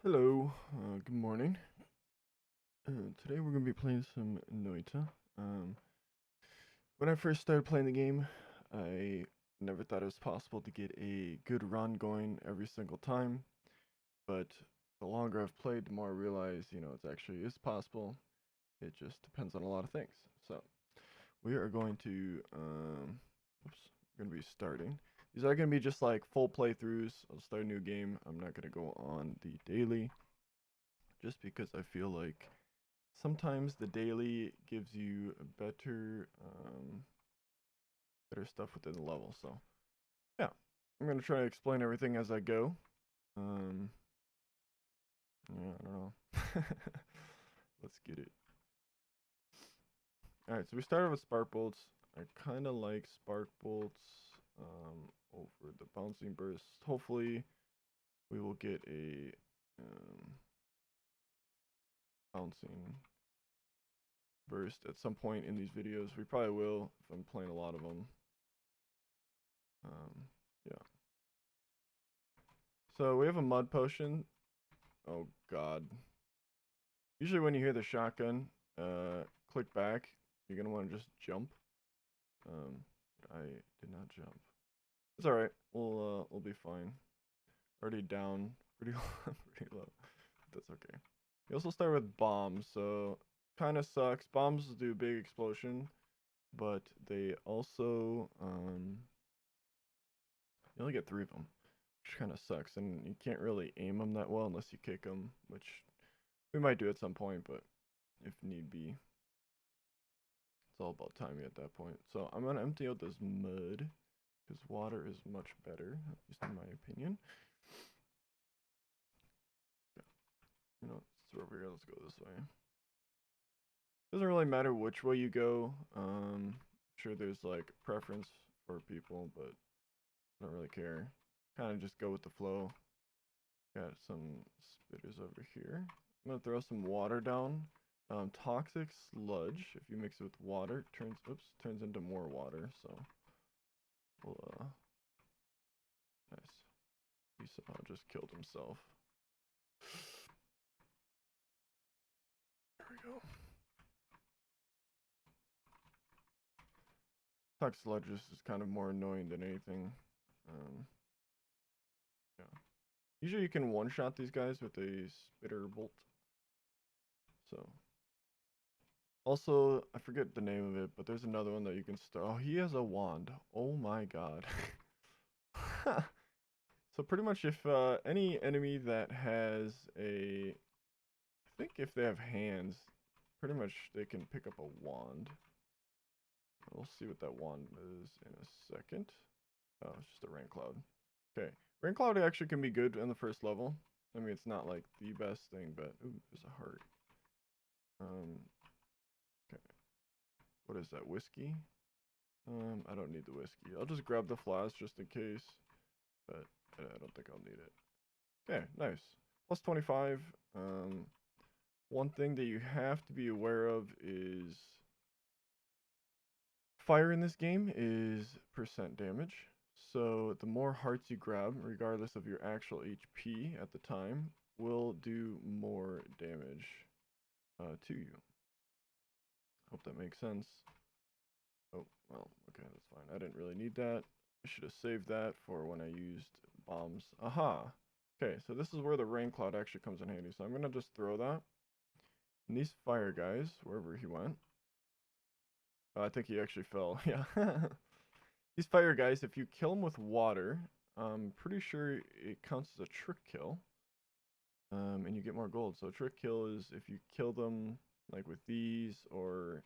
Hello, good morning. Today we're going to be playing some Noita. Um, when I first started playing the game, I never thought it was possible to get a good run going every single time, but the longer I've played, the more I realize, it actually is possible. It just depends on a lot of things. So, we are going to, we're going to be starting. These are going to be just like full playthroughs. I'll start a new game. I'm not going to go on the daily, just because I feel like sometimes the daily gives you better stuff within the level. So yeah, I'm gonna try to explain everything as I go. Um, yeah, I don't know. Let's get it. All right, so we started with spark bolts. I kind of like spark bolts over the bouncing burst. Hopefully, we will get a bouncing burst at some point in these videos. We probably will if I'm playing a lot of them. Yeah. So we have a mud potion. Oh god. Usually when you hear the shotgun, click back. You're gonna want to just jump. I did not jump. It's alright. We'll be fine. Already down pretty pretty low. That's okay. You also start with bombs, so kind of sucks. Bombs do a big explosion, but they also you only get 3 of them, which kind of sucks, and you can't really aim them that well unless you kick them, which we might do at some point, but if need be. It's all about timing at that point. So I'm going to empty out this mud, because water is much better, at least in my opinion. Yeah. It's over here. Let's go this way. Doesn't really matter which way you go. Sure there's like preference for people, but I don't really care. Kind of just go with the flow. Got some spitters over here. I'm gonna throw some water down. Toxic sludge, if you mix it with water, turns into more water. So we'll nice. He somehow just killed himself. There we go. Toxic sludge is kind of more annoying than anything. Yeah. Usually you can one-shot these guys with a spitter bolt. So also, I forget the name of it, but there's another one that you can start. Oh, he has a wand. Oh my god. So pretty much if any enemy that has I think if they have hands, pretty much they can pick up a wand. We'll see what that wand is in a second. Oh, it's just a rain cloud. Okay, rain cloud actually can be good in the first level. I mean, it's not like the best thing, but ooh, there's a heart. Okay, what is that, whiskey? I don't need the whiskey. I'll just grab the flask just in case, but I don't think I'll need it. Okay, nice. Plus 25. One thing that you have to be aware of is fire in this game is percent damage. So the more hearts you grab, regardless of your actual HP at the time, will do more damage to you. Hope that makes sense. Oh, well, okay, that's fine. I didn't really need that. I should have saved that for when I used bombs. Aha! Okay, so this is where the rain cloud actually comes in handy. So I'm going to just throw that. And these fire guys, wherever he went. I think he actually fell. Yeah. These fire guys, if you kill them with water, I'm pretty sure it counts as a trick kill. And you get more gold. So a trick kill is if you kill them like with these or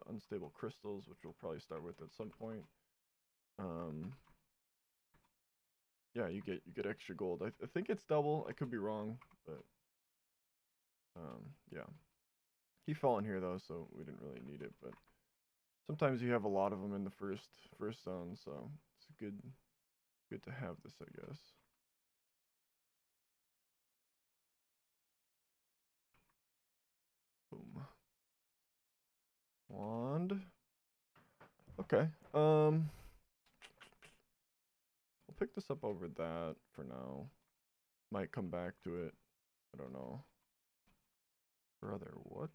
unstable crystals, which we'll probably start with at some point. Yeah, you get extra gold. I think it's double. I could be wrong, but yeah. He fell in here though, so we didn't really need it. But sometimes you have a lot of them in the first zone, so it's good to have this, I guess. Boom. Wand. Okay. We'll pick this up over that for now. Might come back to it. I don't know. Brother, what?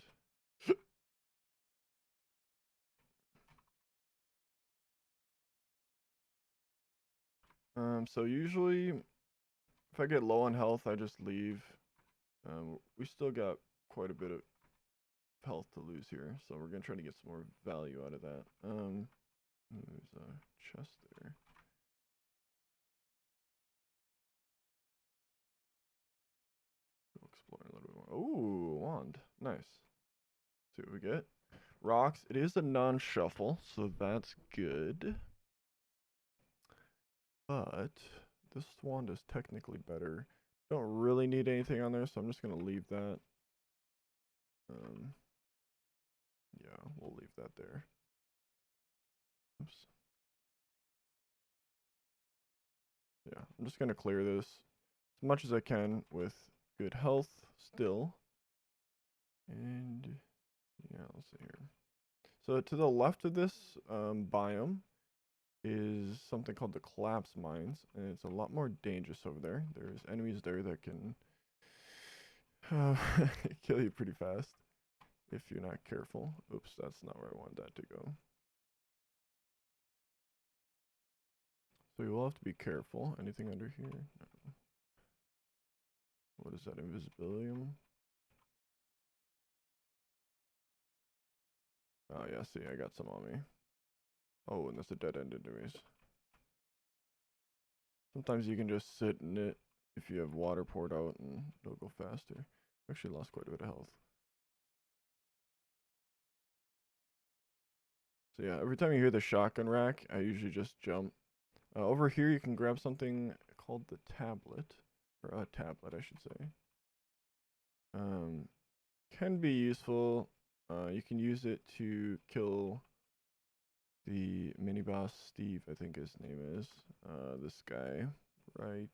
So usually if I get low on health, I just leave. We still got quite a bit of health to lose here, so we're gonna try to get some more value out of that. There's a chest there. Go exploring a little bit more. Ooh, wand. Nice. See what we get. Rocks. It is a non-shuffle, so that's good. But this wand is technically better. Don't really need anything on there, so I'm just gonna leave that. Yeah, we'll leave that there. Oops. Yeah, I'm just gonna clear this as much as I can with good health still. And yeah, let's see here. So to the left of this biome is something called the collapse mines, and it's a lot more dangerous over there. There's enemies there that can kill you pretty fast if you're not careful. Oops, that's not where I want that to go. So you will have to be careful. Anything under here? No. What is that? Invisibilium? Oh yeah, see, I got some on me. Oh, and that's a dead-end enemies. Sometimes you can just sit in it if you have water poured out and it'll go faster. Actually lost quite a bit of health. So yeah, every time you hear the shotgun rack, I usually just jump. Over here you can grab something called the tablet. Or a tablet, I should say. Can be useful. You can use it to kill the mini boss Steve, I think his name is. This guy, right?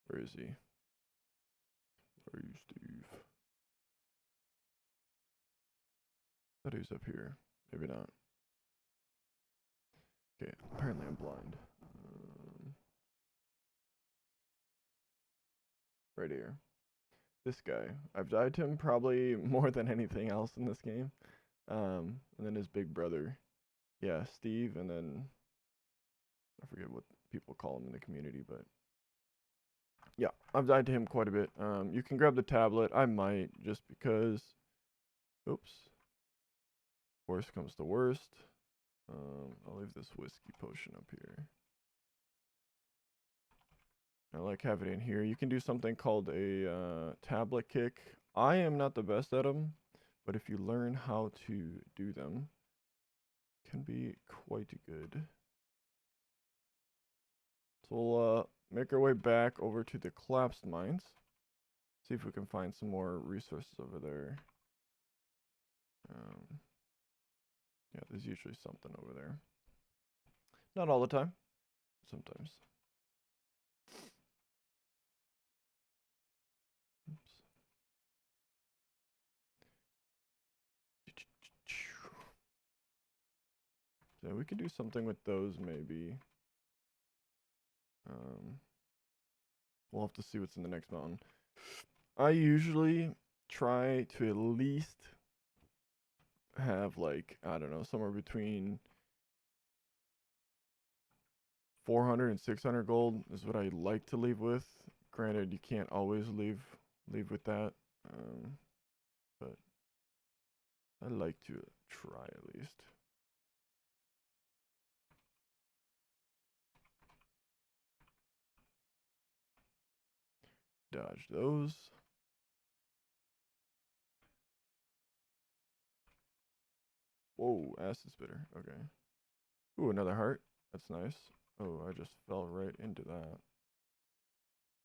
Where is he? Where are you, Steve? I thought he was up here. Maybe not. Okay, apparently I'm blind. Right here. This guy. I've died to him probably more than anything else in this game. And then his big brother. Yeah, Steve, and then I forget what people call him in the community, but yeah, I've died to him quite a bit. You can grab the tablet. I might, just because. Oops. Worst comes to worst. I'll leave this whiskey potion up here. I like having it in here. You can do something called a tablet kick. I am not the best at them, but if you learn how to do them, it can be quite good. So we'll make our way back over to the collapsed mines. See if we can find some more resources over there. Yeah, there's usually something over there. Not all the time, sometimes. Oops. So we could do something with those maybe. We'll have to see what's in the next mountain. I usually try to at least have, like, I don't know, somewhere between 400 and 600 gold is what I like to leave with. Granted, you can't always leave with that, but I like to try at least. Dodge those. Whoa, acid spitter. Okay. Ooh, another heart. That's nice. Oh, I just fell right into that.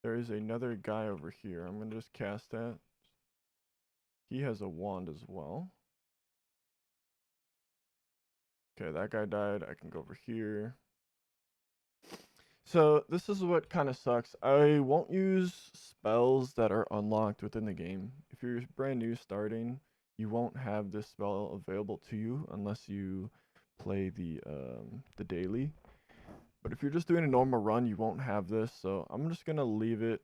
There is another guy over here. I'm going to just cast that. He has a wand as well. Okay, that guy died. I can go over here. So this is what kind of sucks. I won't use spells that are unlocked within the game. If you're brand new starting, you won't have this spell available to you unless you play the daily. But if you're just doing a normal run, you won't have this. So I'm just gonna leave it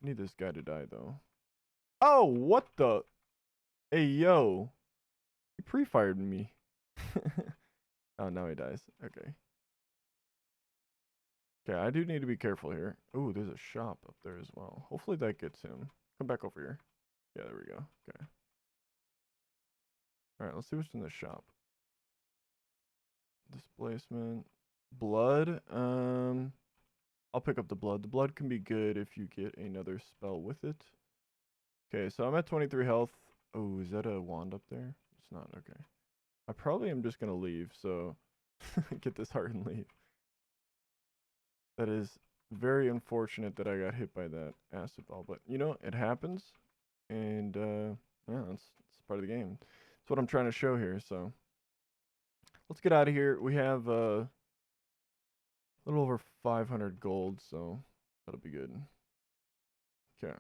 I need this guy to die, though. Oh, what the? Hey, yo. He pre-fired me. Oh, now he dies. Okay. Okay, I do need to be careful here. Ooh, there's a shop up there as well. Hopefully that gets him. Come back over here. Yeah, there we go. Okay. Alright, let's see what's in the shop. Displacement. Blood. I'll pick up the blood. The blood can be good if you get another spell with it. Okay, so I'm at 23 health. Oh, is that a wand up there? It's not. Okay. I probably am just going to leave, so get this heart and leave. That is very unfortunate that I got hit by that acid ball, but you know, it happens. And yeah, it's part of the game. That's what I'm trying to show here, so let's get out of here. We have a little over 500 gold, so that'll be good. Okay.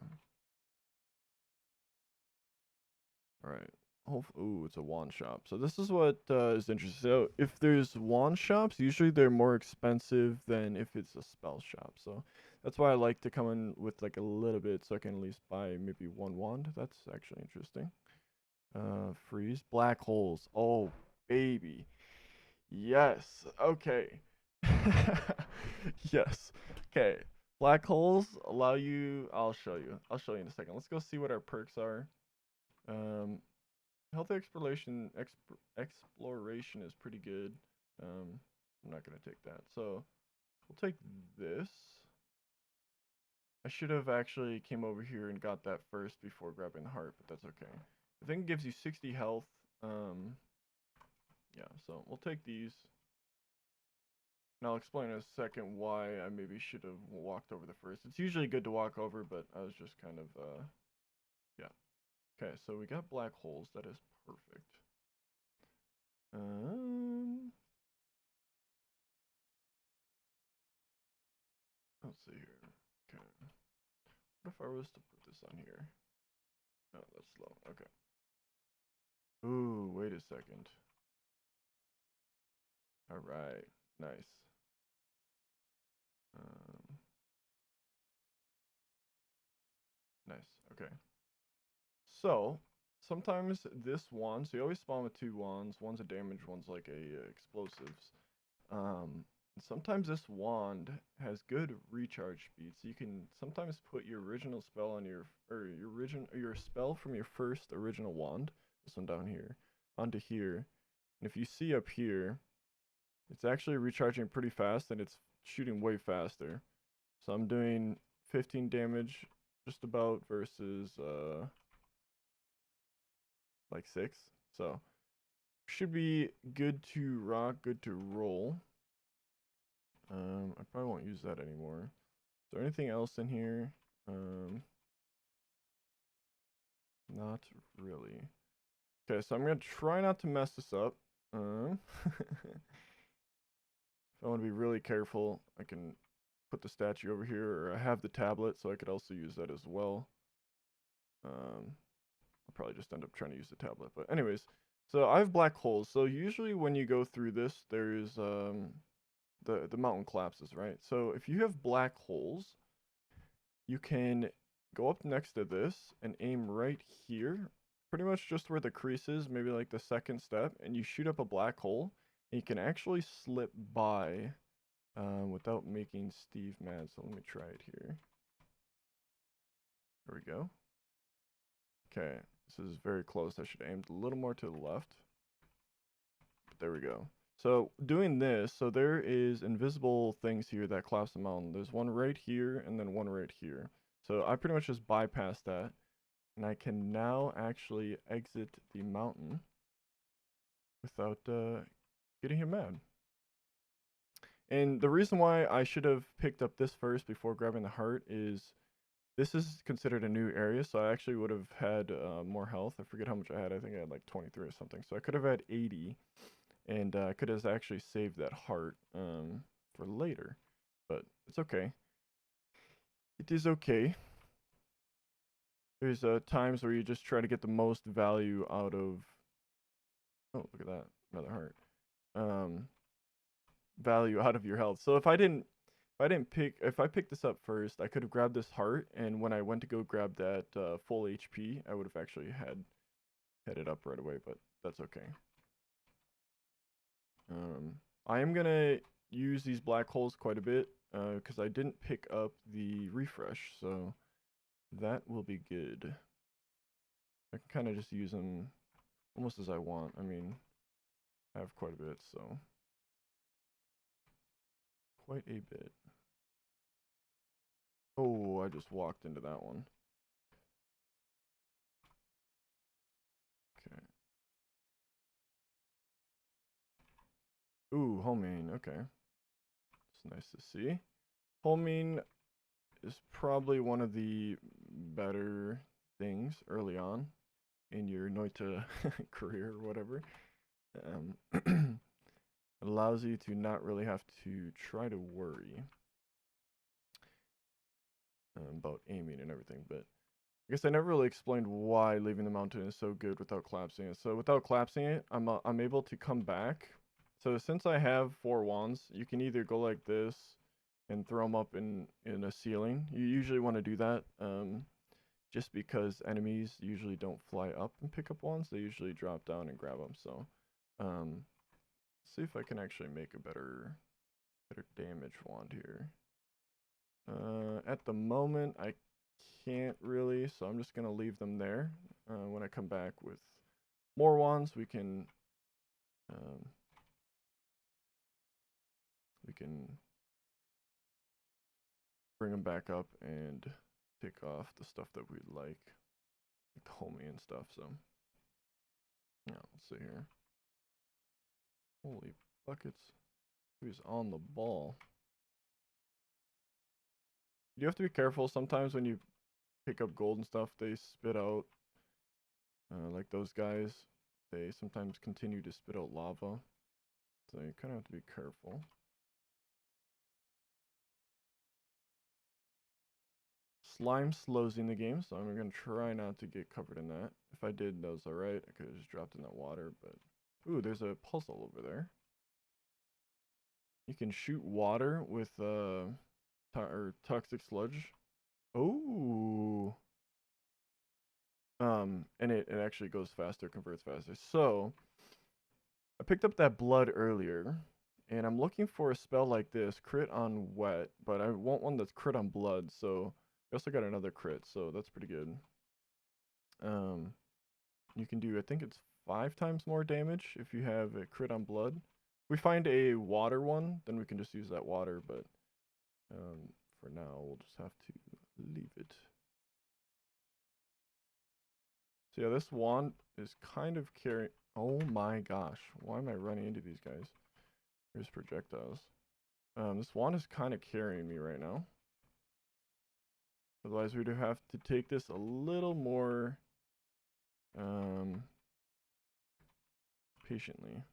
All right. Ooh, it's a wand shop. So this is what is interesting. So if there's wand shops, usually they're more expensive than if it's a spell shop. So that's why I like to come in with like a little bit, so I can at least buy maybe one wand. That's actually interesting. Freeze. Black holes. Oh, baby. Yes. Okay. Yes. Okay. Black holes allow you. I'll show you. I'll show you in a second. Let's go see what our perks are. Health exploration is pretty good. I'm not gonna take that. So we'll take this. I should have actually came over here and got that first before grabbing the heart, but that's okay. The thing gives you 60 health. Yeah, so we'll take these. And I'll explain in a second why I maybe should have walked over the first. It's usually good to walk over, but I was just kind of, yeah. Okay, so we got black holes. That is perfect. Let's see here. Okay. What if I was to put this on here? No, that's slow. Okay. Ooh, wait a second. All right. Nice. Nice. Okay. So sometimes this wand, so you always spawn with two wands. One's a damage, one's like a explosives. Sometimes this wand has good recharge speed, so you can sometimes put your original spell on your spell from your first original wand, this one down here, onto here. And if you see up here, it's actually recharging pretty fast and it's shooting way faster. So I'm doing 15 damage just about versus like 6. So should be good to rock, good to roll. I probably won't use that anymore. Is there anything else in here? Not really. Okay, so I'm gonna try not to mess this up. If I want to be really careful, I can put the statue over here, or I have the tablet, so I could also use that as well. I'll probably just end up trying to use the tablet, but anyways, so I have black holes. So usually when you go through this, there's the mountain collapses, right? So if you have black holes, you can go up next to this and aim right here, pretty much just where the crease is, maybe like the second step, and you shoot up a black hole, and you can actually slip by without making Steve mad. So let me try it here. There we go. Okay, this is very close. I should have aimed a little more to the left. But there we go. So doing this, so there is invisible things here that collapse the mountain. There's one right here and then one right here. So I pretty much just bypass that. And I can now actually exit the mountain without getting him mad. And the reason why I should have picked up this first before grabbing the heart is this is considered a new area, so I actually would have had more health. I forget how much I had. I think I had like 23 or something. So I could have had 80, and I could have actually saved that heart for later. But it's okay. It is okay. There's times where you just try to get the most value out of... Oh, look at that. Another heart. Value out of your health. So if I didn't if I picked this up first, I could have grabbed this heart, and when I went to go grab that full HP, I would have actually had it up right away, but that's okay. I am gonna use these black holes quite a bit, because I didn't pick up the refresh, so that will be good. I can kind of just use them almost as I want. I mean, I have quite a bit, so quite a bit. Oh, I just walked into that one. Okay. Ooh, homing. Okay. It's nice to see. Homing is probably one of the better things early on in your Noita career or whatever. It allows you to not really have to try to worry about aiming and everything, but I guess I never really explained why leaving the mountain is so good without collapsing it. So without collapsing it, I'm able to come back. So since I have 4 wands, you can either go like this and throw them up in a ceiling. You usually want to do that, just because enemies usually don't fly up and pick up wands. They usually drop down and grab them. So, see if I can actually make a better damage wand here. At the moment, I can't really, so I'm just gonna leave them there. When I come back with more wands, we can bring them back up and take off the stuff that we like the homie and stuff. So yeah, let's see here. Holy buckets! Who's on the ball? You have to be careful sometimes when you pick up gold and stuff. They spit out, like those guys. They sometimes continue to spit out lava, so you kind of have to be careful. Slime slows in the game, so I'm gonna try not to get covered in that. If I did, that was alright. I could have just dropped in that water, but ooh, there's a puzzle over there. You can shoot water with or toxic sludge. Oh. And it actually goes faster, converts faster. So I picked up that blood earlier, and I'm looking for a spell like this, crit on wet, but I want one that's crit on blood. So I also got another crit, so that's pretty good. You can do, I think it's 5 times more damage if you have a crit on blood. If we find a water one, then we can just use that water, but for now, we'll just have to leave it. So yeah, this wand is kind of carrying... Oh my gosh, why am I running into these guys? Here's projectiles. This wand is kind of carrying me right now. Otherwise, we'd have to take this a little more patiently.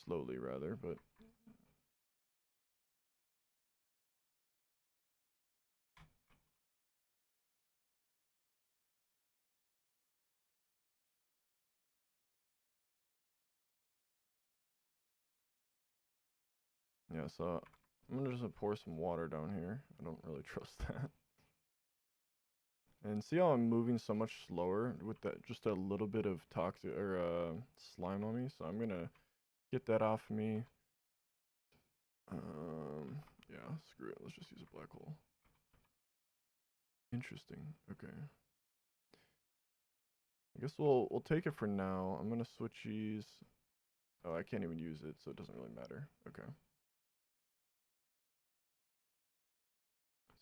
Slowly, rather, but... Yeah, so I'm gonna just pour some water down here. I don't really trust that. And see how I'm moving so much slower with that, just a little bit of toxic or slime on me. So I'm gonna get that off me. Yeah, screw it. Let's just use a black hole. Interesting. Okay. I guess we'll take it for now. I'm gonna switch these. Oh, I can't even use it, so it doesn't really matter. Okay.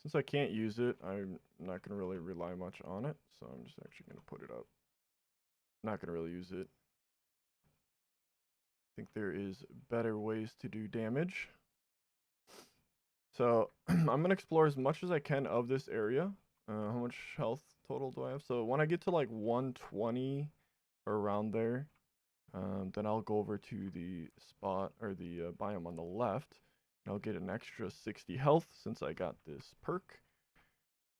Since I can't use it, I'm not gonna really rely much on it, so I'm just actually gonna put it up. Not gonna really use it. I think there is better ways to do damage. So I'm gonna explore as much as I can of this area. How much health total do I have? So when I get to like 120 or around there, then I'll go over to the spot or the biome on the left, and I'll get an extra 60 health since I got this perk.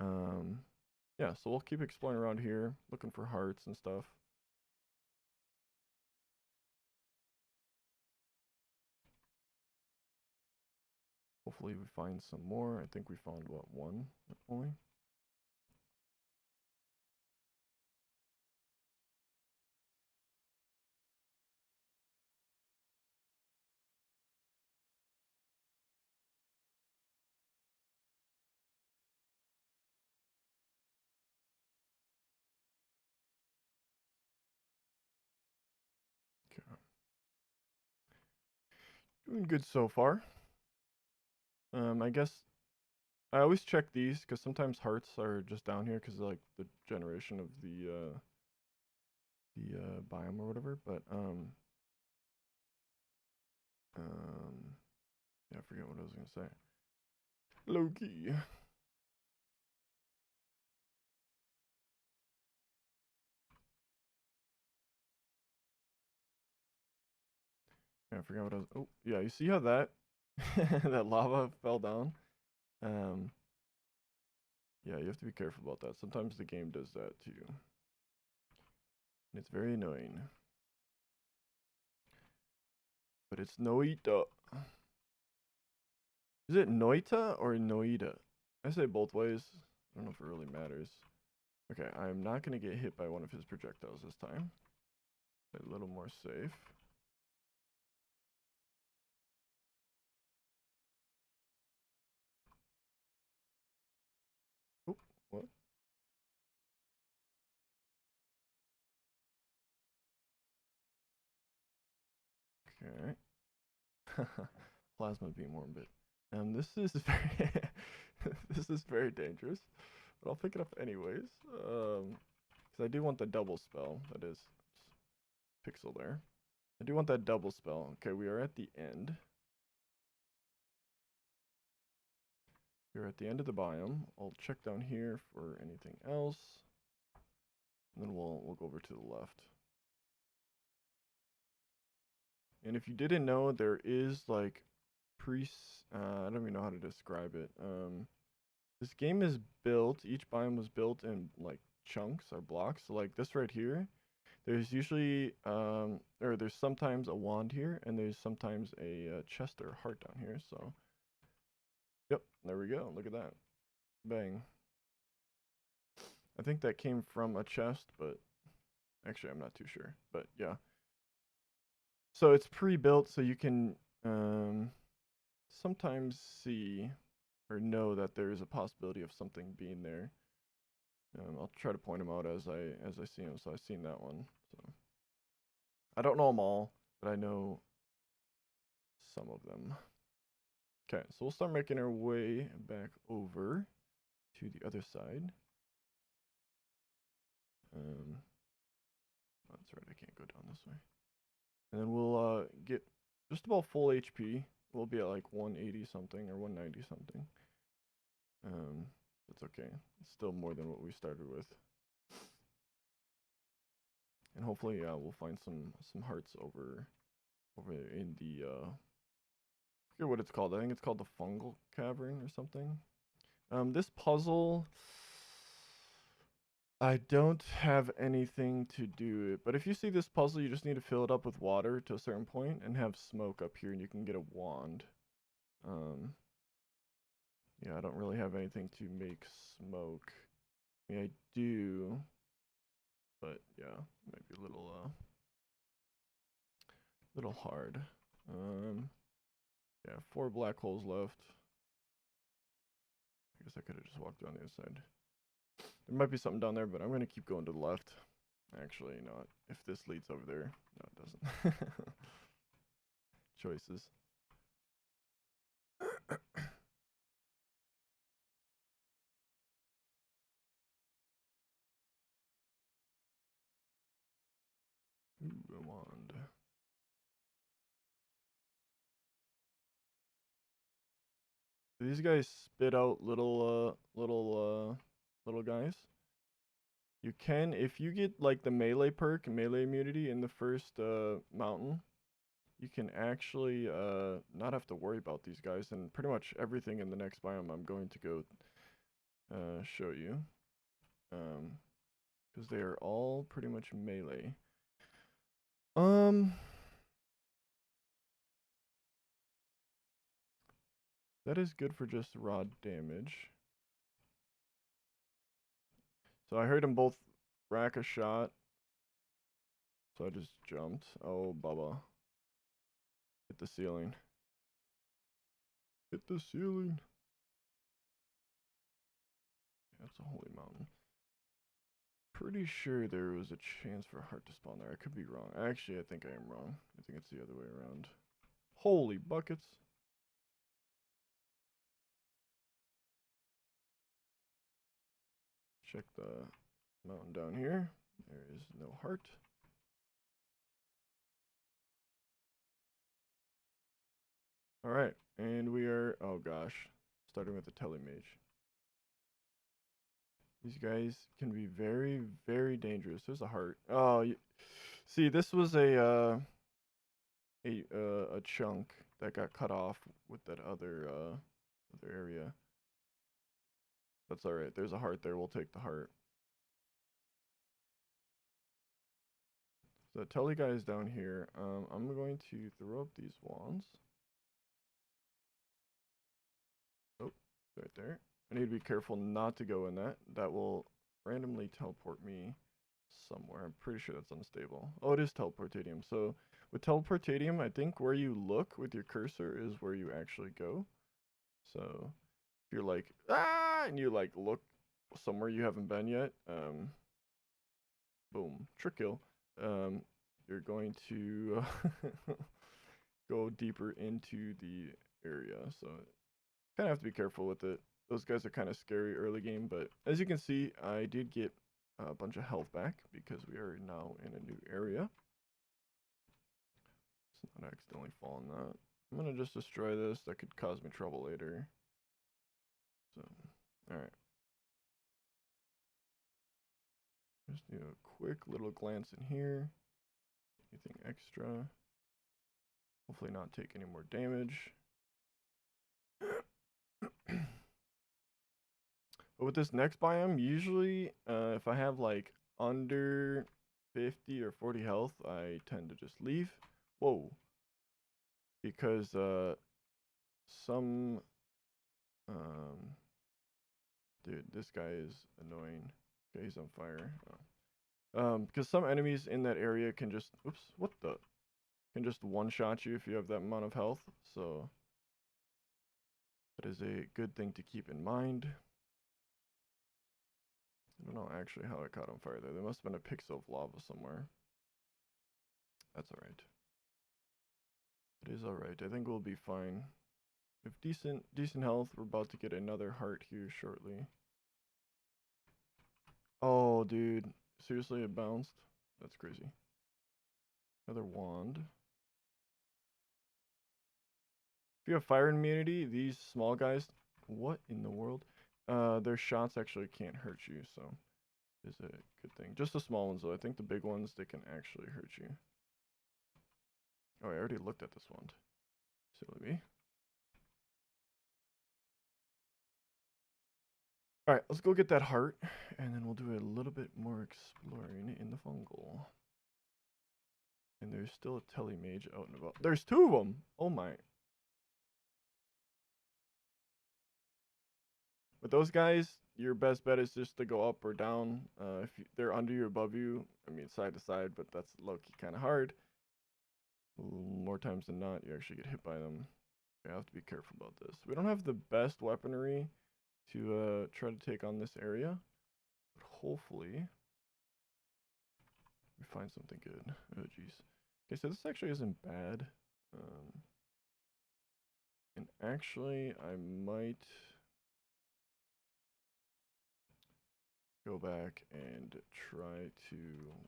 Yeah, so we'll keep exploring around here, looking for hearts and stuff. Hopefully we find some more. I think we found, what, one only? Okay. Doing good so far. I guess I always check these because sometimes hearts are just down here because like the generation of the biome or whatever. But yeah, I forget what I was gonna say. Loki. Yeah, I forgot what I was. Oh, yeah, you see how that that lava fell down? Um, yeah, you have to be careful about that. Sometimes the game does that too, and it's very annoying. But it's Noita. Is it Noita or Noita? I say both ways. I don't know if it really matters. Okay, I'm not gonna get hit by one of his projectiles this time. A little more safe. Oop, what? Okay. Plasma beam orbit. This is very this is very dangerous. But I'll pick it up anyways. Because I do want the double spell. That is pixel there. I do want that double spell. Okay, we are at the end. We're at the end of the biome. I'll check down here for anything else. And then we'll go over to the left. And if you didn't know, there is like I don't even know how to describe it. This game is built, each biome was built in like chunks or blocks. So like this right here, there's usually or there's sometimes a wand here, and there's sometimes a chest or heart down here. So yep, there we go. Look at that. Bang. I think that came from a chest, but actually I'm not too sure. But yeah. So it's pre-built, so you can sometimes see or know that there is a possibility of something being there. I'll try to point them out as I see them. So I've seen that one. So I don't know them all, but I know some of them. Okay, so we'll start making our way back over to the other side. That's right, I can't go down this way. And then we'll get just about full HP. We'll be at like 180 something or 190 something. That's okay. It's still more than what we started with. And hopefully, we'll find some hearts over in the I forget what it's called. I think it's called the fungal cavern or something. This puzzle, I don't have anything to do it, but if you see this puzzle, you just need to fill it up with water to a certain point and have smoke up here, and you can get a wand. Yeah, I don't really have anything to make smoke. I mean, I do, but yeah, it might be a little hard. Yeah, 4 black holes left. I guess I could have just walked down the other side. There might be something down there, but I'm gonna keep going to the left. Actually, not. If this leads over there, no, it doesn't. Choices. Ooh, a wand. These guys spit out little guys. You can, if you get like the melee perk, melee immunity in the first mountain, you can actually not have to worry about these guys, and pretty much everything in the next biome I'm going to go show you. Because they are all pretty much melee. That is good for just raw damage. So I heard them both rack a shot. So I just jumped. Oh, Bubba. Hit the ceiling. Hit the ceiling. Yeah, that's a holy mountain. Pretty sure there was a chance for a heart to spawn there. I could be wrong. Actually, I think I am wrong. I think it's the other way around. Holy buckets. Check the mountain down here. There is no heart. Alright, and we are, oh gosh, starting with the telemage. These guys can be very, very dangerous. There's a heart. Oh, see, this was a chunk that got cut off with that other area. That's alright. There's a heart there. We'll take the heart. So the telly guy is down here. I'm going to throw up these wands. Oh, right there. I need to be careful not to go in that. That will randomly teleport me somewhere. I'm pretty sure that's unstable. Oh, it is teleportadium. So with teleportadium, I think where you look with your cursor is where you actually go. So if you're like, ah, and you like look somewhere you haven't been yet, boom, trick kill. You're going to go deeper into the area. So kind of have to be careful with it. Those guys are kind of scary early game, but as you can see, I did get a bunch of health back because we are now in a new area. Let's not accidentally fall in that. I'm gonna just destroy this. That could cause me trouble later. So, alright. Just do a quick little glance in here. Anything extra? Hopefully not take any more damage. But with this next biome, usually if I have like under 50 or 40 health, I tend to just leave. Whoa. Because some dude, this guy is annoying. Okay, he's on fire. Oh. Because some enemies in that area can just, oops, what the? Can just one-shot you if you have that amount of health. So that is a good thing to keep in mind. I don't know actually how it caught on fire there. There must have been a pixel of lava somewhere. That's alright. It is alright. I think we'll be fine. With decent health, we're about to get another heart here shortly. Oh, dude. Seriously, it bounced? That's crazy. Another wand. If you have fire immunity, these small guys, what in the world? Their shots actually can't hurt you, so is a good thing. Just the small ones, though. I think the big ones, they can actually hurt you. Oh, I already looked at this wand. Silly me. Alright, let's go get that heart, and then we'll do a little bit more exploring in the fungal. And there's still a telemage out and about. There's two of them! Oh my. With those guys, your best bet is just to go up or down. If they're under you or above you, I mean side to side, but that's low-key kind of hard. More times than not, you actually get hit by them. I have to be careful about this. We don't have the best weaponry to try to take on this area, but hopefully we find something good. Oh jeez. Okay, so this actually isn't bad. And actually, I might go back and try to,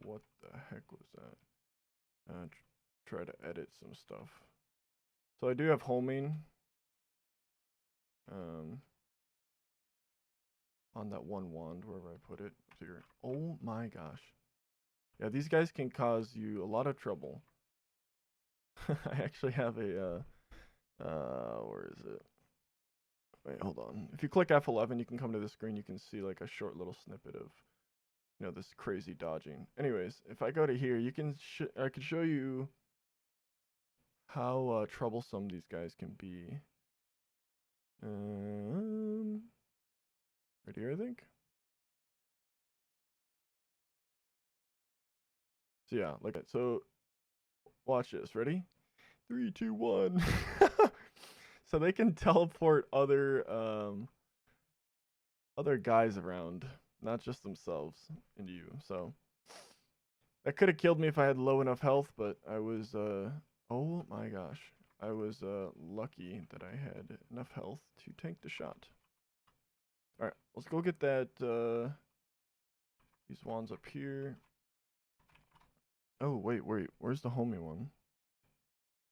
what the heck was that? Try to edit some stuff. So I do have homing on that one wand, wherever I put it. Here. Oh my gosh. Yeah, these guys can cause you a lot of trouble. I actually have a, where is it? Wait, hold on. If you click F11, you can come to the screen. You can see like a short little snippet of, you know, this crazy dodging. Anyways, if I go to here, you can, I can show you how troublesome these guys can be. Right here, I think. So yeah, like that. So watch this. Ready? 3, 2, 1. So they can teleport other guys around, not just themselves and you. So that could have killed me if I had low enough health, but I was oh my gosh. I was lucky that I had enough health to tank the shot. Alright, let's go get that these wands up here. Oh wait, where's the homie one?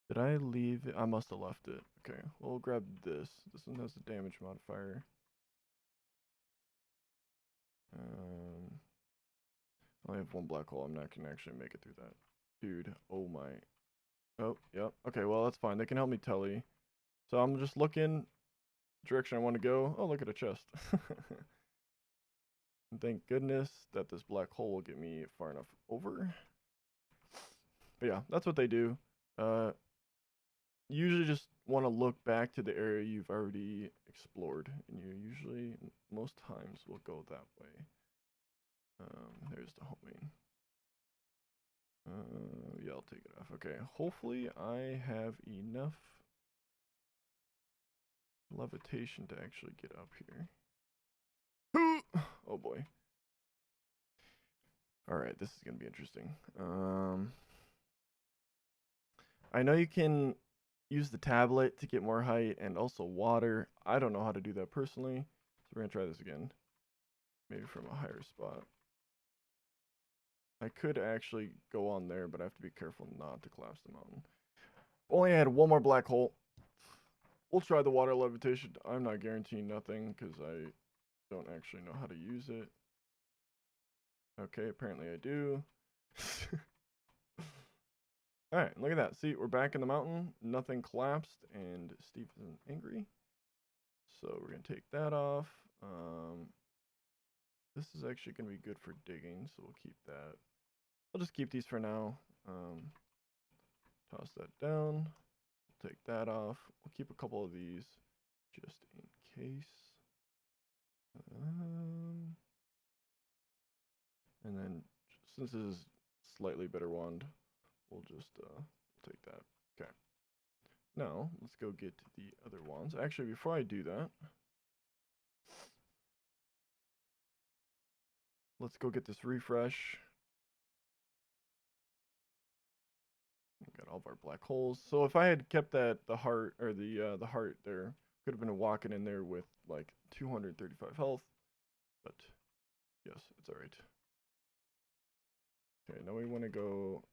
Did I leave it? I must have left it. Okay, we'll grab this. This one has a damage modifier. I only have one black hole. I'm not gonna actually make it through that. Dude, oh my. Oh, yep. Okay, well, that's fine. They can help me telly. So I'm just looking direction I want to go. Oh, look at a chest. And thank goodness that this black hole will get me far enough over. But yeah, that's what they do. You usually just want to look back to the area you've already explored. And you usually, most times, will go that way. There's the homing. Yeah, I'll take it off. Okay, hopefully I have enough levitation to actually get up here. Oh boy. Alright, this is gonna be interesting. I know you can use the tablet to get more height and also water. I don't know how to do that personally, so we're gonna try this again. Maybe from a higher spot. I could actually go on there, but I have to be careful not to collapse the mountain. Only had one more black hole. We'll try the water levitation. I'm not guaranteeing nothing because I don't actually know how to use it. Okay, apparently I do. Alright, look at that. See, we're back in the mountain. Nothing collapsed, and Steve isn't angry. So we're going to take that off. This is actually going to be good for digging, so we'll keep that. I'll just keep these for now. Toss that down. We'll take that off. We'll keep a couple of these just in case. And then, since this is slightly better wand, we'll just take that. Okay. Now, let's go get the other wands. Actually, before I do that, let's go get this refresh. Got all of our black holes. So if I had kept the heart there, could have been walking in there with like 235 health. But yes, it's alright. Okay, now we want to go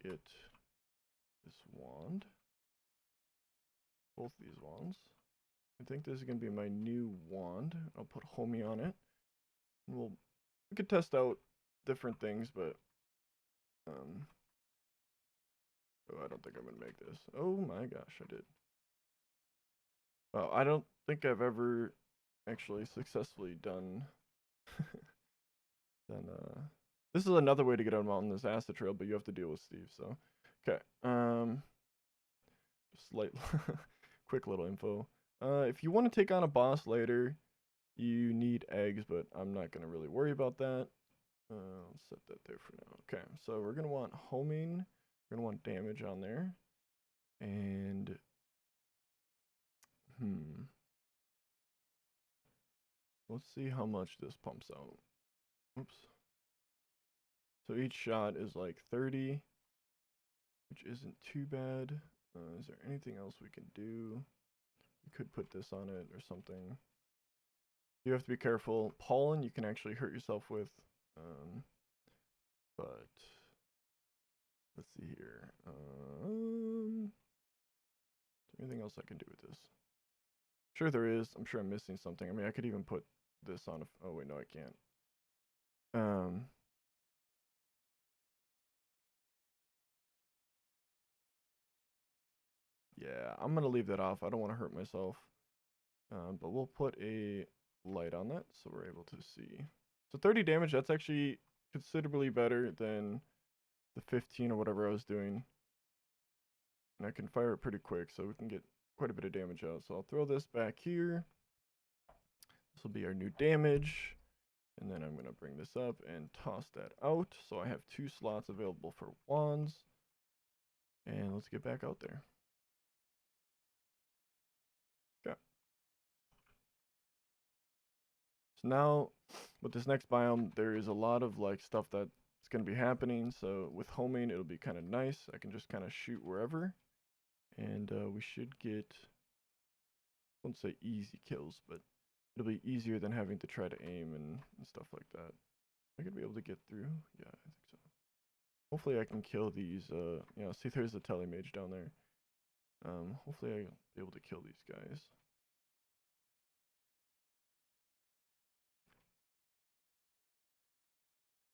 get this wand. Both these wands. I think this is going to be my new wand. I'll put homie on it. And we could test out different things, but oh, I don't think I'm going to make this. Oh my gosh, I did. Well, I don't think I've ever actually successfully done this is another way to get on a mountain, this acid trail, but you have to deal with Steve, so okay. Just slight quick little info. If you want to take on a boss later, you need eggs, but I'm not gonna really worry about that. I'll set that there for now. Okay, so we're gonna want homing, we're gonna want damage on there, and let's see how much this pumps out. Oops. So each shot is like 30, which isn't too bad. Is there anything else we can do? We could put this on it or something. You have to be careful. Pollen you can actually hurt yourself with. But let's see here. Is there anything else I can do with this? Sure there is. I'm sure I'm missing something. I mean, I could even put this on oh wait, no I can't. Yeah, I'm gonna leave that off. I don't want to hurt myself. But we'll put a light on that so we're able to see. So 30 damage, that's actually considerably better than the 15 or whatever I was doing. And I can fire it pretty quick, so we can get quite a bit of damage out. So I'll throw this back here. This will be our new damage. And then I'm going to bring this up and toss that out. So I have 2 slots available for wands. And let's get back out there. Okay. So now with this next biome, there is a lot of like stuff that's going to be happening. So with homing, it'll be kind of nice. I can just kind of shoot wherever. And we should get, I won't say easy kills, but it'll be easier than having to try to aim and stuff like that. Am I gonna be able to get through? Yeah, I think so. Hopefully I can kill these, see there's a telemage down there. Hopefully I'll be able to kill these guys.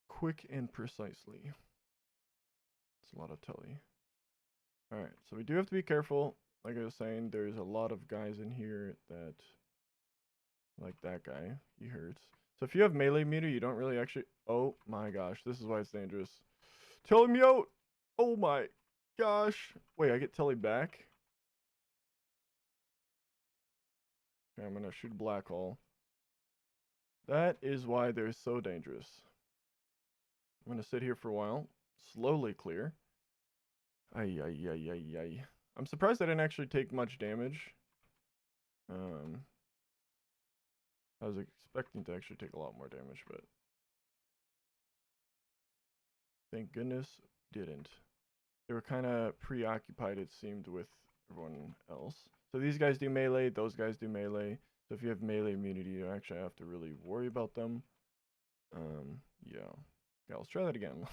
Quick and precisely. It's a lot of tele. Alright, so we do have to be careful. Like I was saying, there's a lot of guys in here that, like that guy, he hurts. So if you have melee meter, you don't really actually, oh my gosh, this is why it's dangerous. Tele me out! Oh my gosh. Wait, I get tele back? Okay, I'm gonna shoot a black hole. That is why they're so dangerous. I'm gonna sit here for a while, slowly clear. Ay, ay, ay, ay, ay. I'm surprised I didn't actually take much damage. I was expecting to actually take a lot more damage, but thank goodness didn't. They were kind of preoccupied, it seemed, with everyone else. So these guys do melee, those guys do melee. So if you have melee immunity, you actually have to really worry about them. Yeah. Yeah, let's try that again.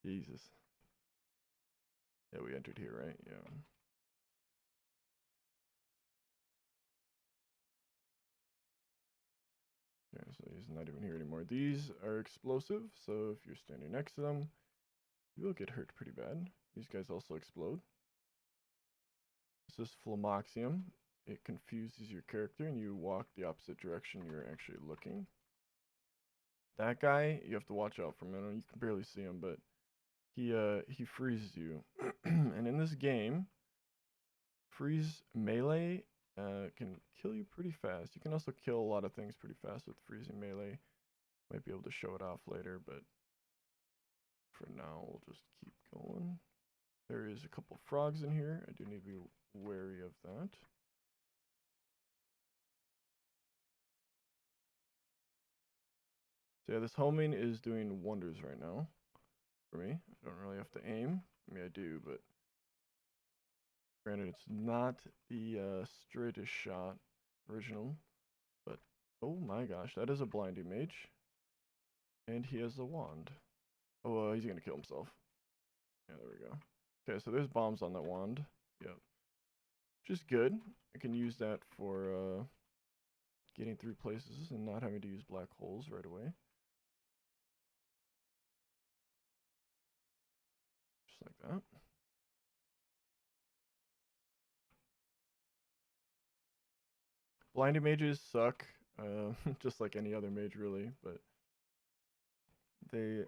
Jesus. Yeah, we entered here, right? Yeah. Okay, so he's not even here anymore. These are explosive, so if you're standing next to them, you will get hurt pretty bad. These guys also explode. This is Phlomoxium. It confuses your character and you walk the opposite direction you're actually looking. That guy, you have to watch out for him. You can barely see him, but he freezes you. And in this game, freeze melee can kill you pretty fast. You can also kill a lot of things pretty fast with freezing melee. Might be able to show it off later, but for now, we'll just keep going. There is a couple frogs in here. I do need to be wary of that. So yeah, this homing is doing wonders right now for me. I don't really have to aim. I mean, I do, but granted, it's not the straightest shot original. But oh my gosh, that is a blinding mage, and he has a wand. Oh, he's gonna kill himself. Yeah, there we go. Okay, so there's bombs on that wand. Yep, which is good. I can use that for getting through places and not having to use black holes right away. Just like that. Blinding mages suck, just like any other mage really, but they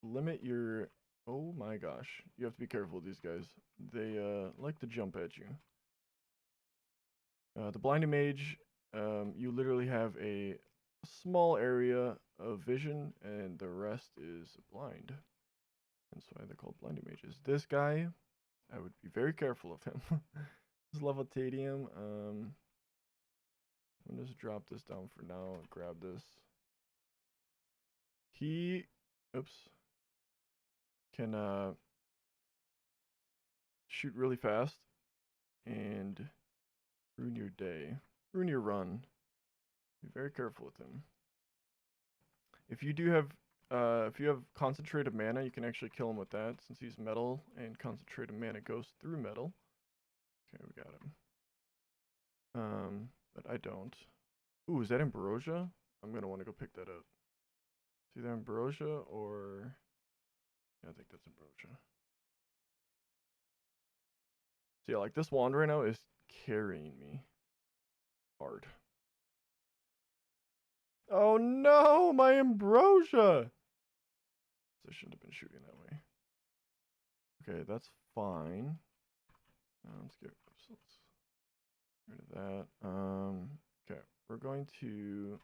limit your, oh my gosh, you have to be careful with these guys. They like to jump at you. The blinding mage, you literally have a small area of vision and the rest is blind. That's why they're called blinding mages. This guy, I would be very careful of him. This is levitatium. I'm gonna just drop this down for now and grab this. He, oops, can shoot really fast and ruin your day, ruin your run. Be very careful with him. If you do have, if you have concentrated mana, you can actually kill him with that, since he's metal, and concentrated mana goes through metal. Okay, we got him. But I don't. Ooh, is that ambrosia? I'm gonna want to go pick that up. It's either ambrosia or, yeah, I think that's ambrosia. So yeah, like this wand right now is carrying me hard. Oh no, my ambrosia! So I shouldn't have been shooting that way. Okay, that's fine. Let's get, Rid of that. Okay, we're going to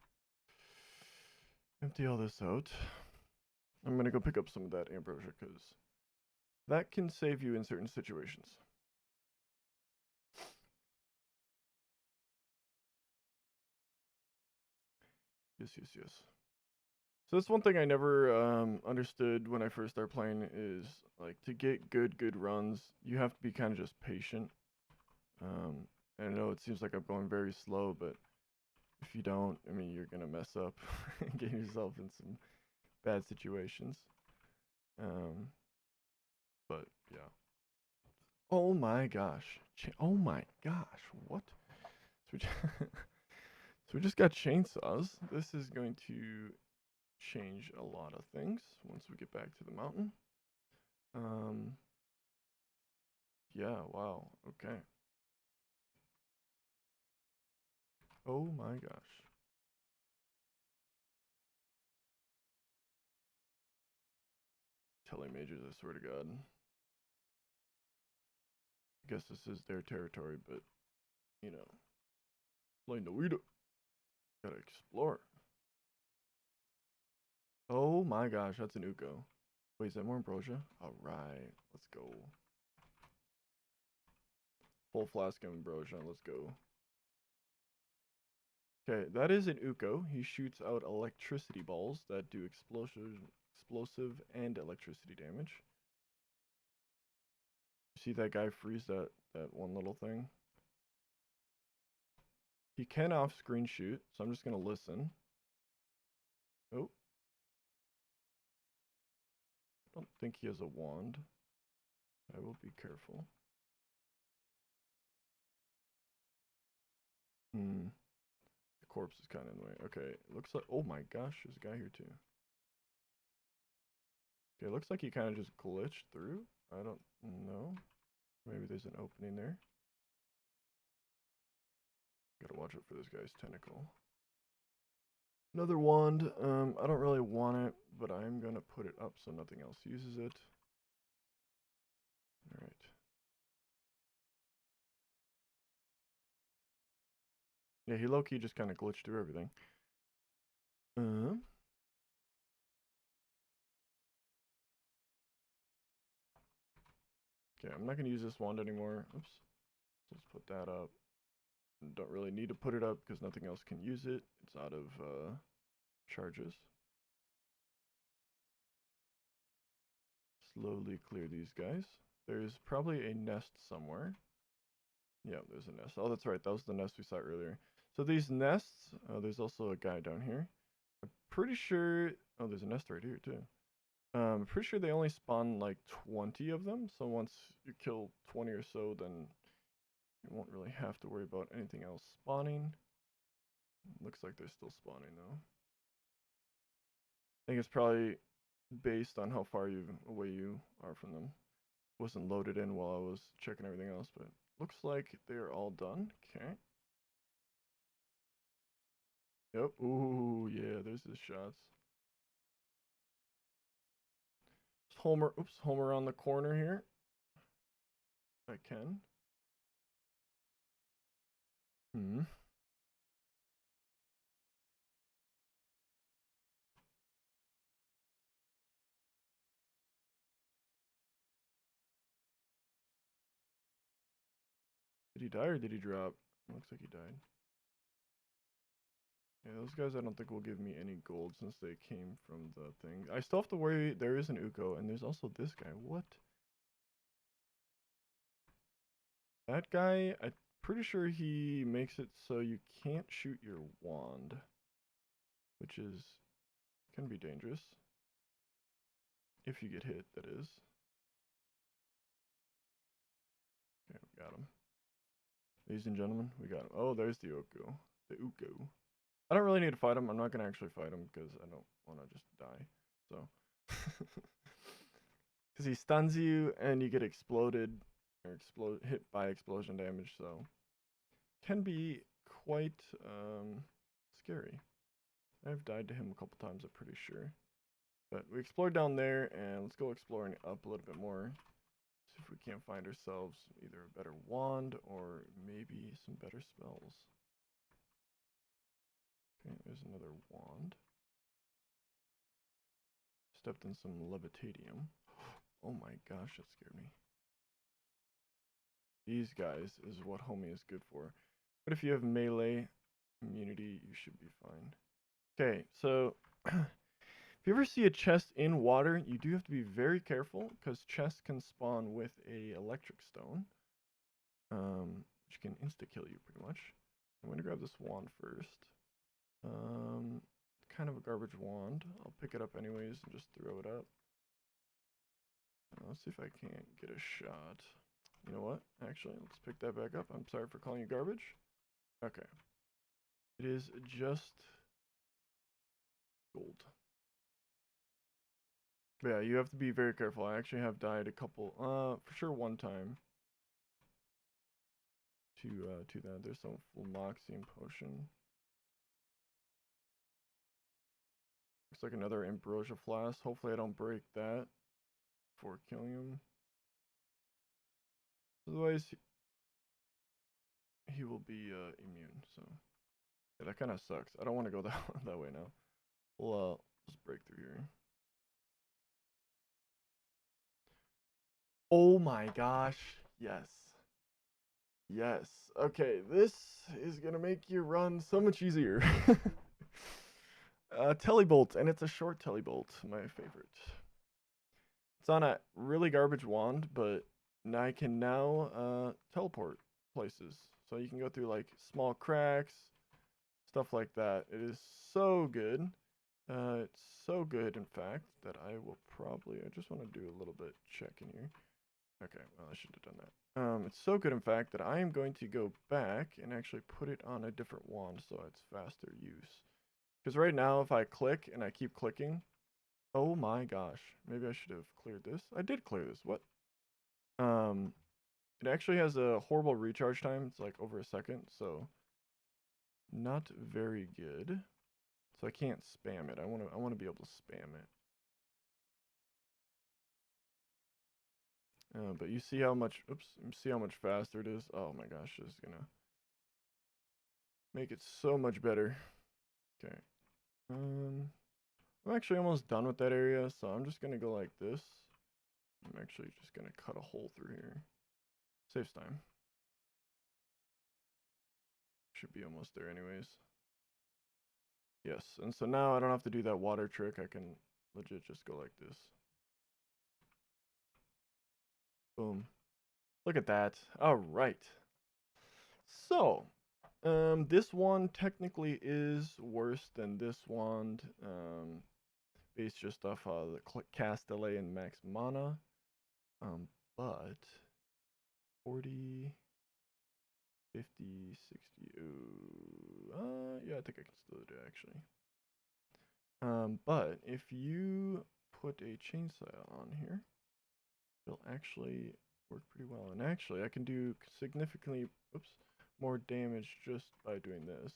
empty all this out. I'm gonna go pick up some of that ambrosia because that can save you in certain situations. Yes. So that's one thing I never understood when I first started playing is like to get good runs, you have to be kind of just patient. I know it seems like I'm going very slow, but if you don't, I mean, you're gonna mess up and get yourself in some bad situations. But yeah. Oh my gosh. Oh my gosh. What? So we, so we just got chainsaws. This is going to change a lot of things once we get back to the mountain. Yeah, wow. Okay. Oh my gosh. Telemages, I swear to God. I guess this is their territory, but you know, play Noita. Gotta explore. Oh my gosh, that's an Uko. Wait, is that more ambrosia? Alright, let's go. Full flask of ambrosia, let's go. Okay, that is an Uko. He shoots out electricity balls that do explosive and electricity damage. You see that guy freeze that one little thing? He can off-screen shoot, so I'm just gonna listen. Oh. I don't think he has a wand. I will be careful. The corpse is kind of in the way. Okay, it looks like... Oh my gosh, there's a guy here too. Okay, it looks like he kind of just glitched through. I don't know. Maybe there's an opening there. Gotta watch out for this guy's tentacle. Another wand. I don't really want it, but I'm gonna put it up so nothing else uses it. Alright. Yeah, he low-key just kind of glitched through everything. Okay, I'm not gonna use this wand anymore. Oops. Let's put that up. Don't really need to put it up because nothing else can use it. It's out of charges. Slowly clear these guys. There's probably a nest somewhere. Yeah, there's a nest. Oh, that's right. That was the nest we saw earlier. So these nests, there's also a guy down here. I'm pretty sure... Oh, there's a nest right here too. I'm pretty sure they only spawn like 20 of them. So once you kill 20 or so, then you won't really have to worry about anything else spawning. Looks like they're still spawning though. I think it's probably based on how far away you are from them. Wasn't loaded in while I was checking everything else, but looks like they're all done. Okay. Yep. Ooh, yeah, there's his shots. Homer, oops, Homer on the corner here. I can. Did he die or did he drop? Looks like he died. Yeah, those guys I don't think will give me any gold since they came from the thing. I still have to worry. There is an Uko, and there's also this guy. What? That guy, I'm pretty sure he makes it so you can't shoot your wand, which can be dangerous. If you get hit, that is. Okay, we got him. Ladies and gentlemen, we got him. Oh, there's the Uko. The Uko. I don't really need to fight him. I'm not going to actually fight him because I don't want to just die. So. Because he stuns you and you get exploded or hit by explosion damage. So. Can be quite scary. I've died to him a couple times, I'm pretty sure. But we explored down there, and let's go exploring up a little bit more. See if we can't find ourselves either a better wand or maybe some better spells. Okay, there's another wand. Stepped in some levitatium. Oh my gosh, that scared me. These guys is what homie is good for. But if you have melee immunity, you should be fine. Okay, so if you ever see a chest in water, you do have to be very careful because chests can spawn with a electric stone, which can insta-kill you pretty much. I'm going to grab this wand first. Kind of a garbage wand. I'll pick it up anyways and just throw it up. Let's see if I can't get a shot. You know what? Actually, let's pick that back up. I'm sorry for calling you garbage. Okay. It is just gold. But yeah, you have to be very careful. I actually have died a couple, for sure one time to that. There's some Flumoxium potion. Looks like another Ambrosia flask. Hopefully I don't break that before killing him. Otherwise, he will be immune. So yeah, that kind of sucks. I don't want to go that way now. We'll just break through here. Oh my gosh! Yes. Yes. Okay, this is gonna make your run so much easier. Telebolt, and it's a short telebolt, my favorite. It's on a really garbage wand, but I can now teleport places. So you can go through like small cracks, stuff like that. It is so good. It's so good, in fact, that I will probably, I just want to do a little bit check in here. Okay, well, I should have done that. It's so good, in fact, that I am going to go back and actually put it on a different wand so it's faster use. Because right now, if I click and I keep clicking, oh my gosh, maybe I should have cleared this. I did clear this. What? It actually has a horrible recharge time. It's like over a second, so not very good. So I can't spam it. I want to be able to spam it. But you see how much, oops, you see how much faster it is? Oh my gosh, this is gonna make it so much better. Okay. I'm actually almost done with that area, so I'm just gonna go like this. I'm actually just gonna cut a hole through here. Saves time. Should be almost there anyways. Yes, and so now I don't have to do that water trick. I can legit just go like this. Boom. Look at that. All right. So, this one technically is worse than this wand, based just off the cast delay and max mana. But 40, 50, 60. Ooh, yeah, I think I can still do it actually. But if you put a chainsaw on here, it'll actually work pretty well. And actually, I can do significantly, more damage just by doing this.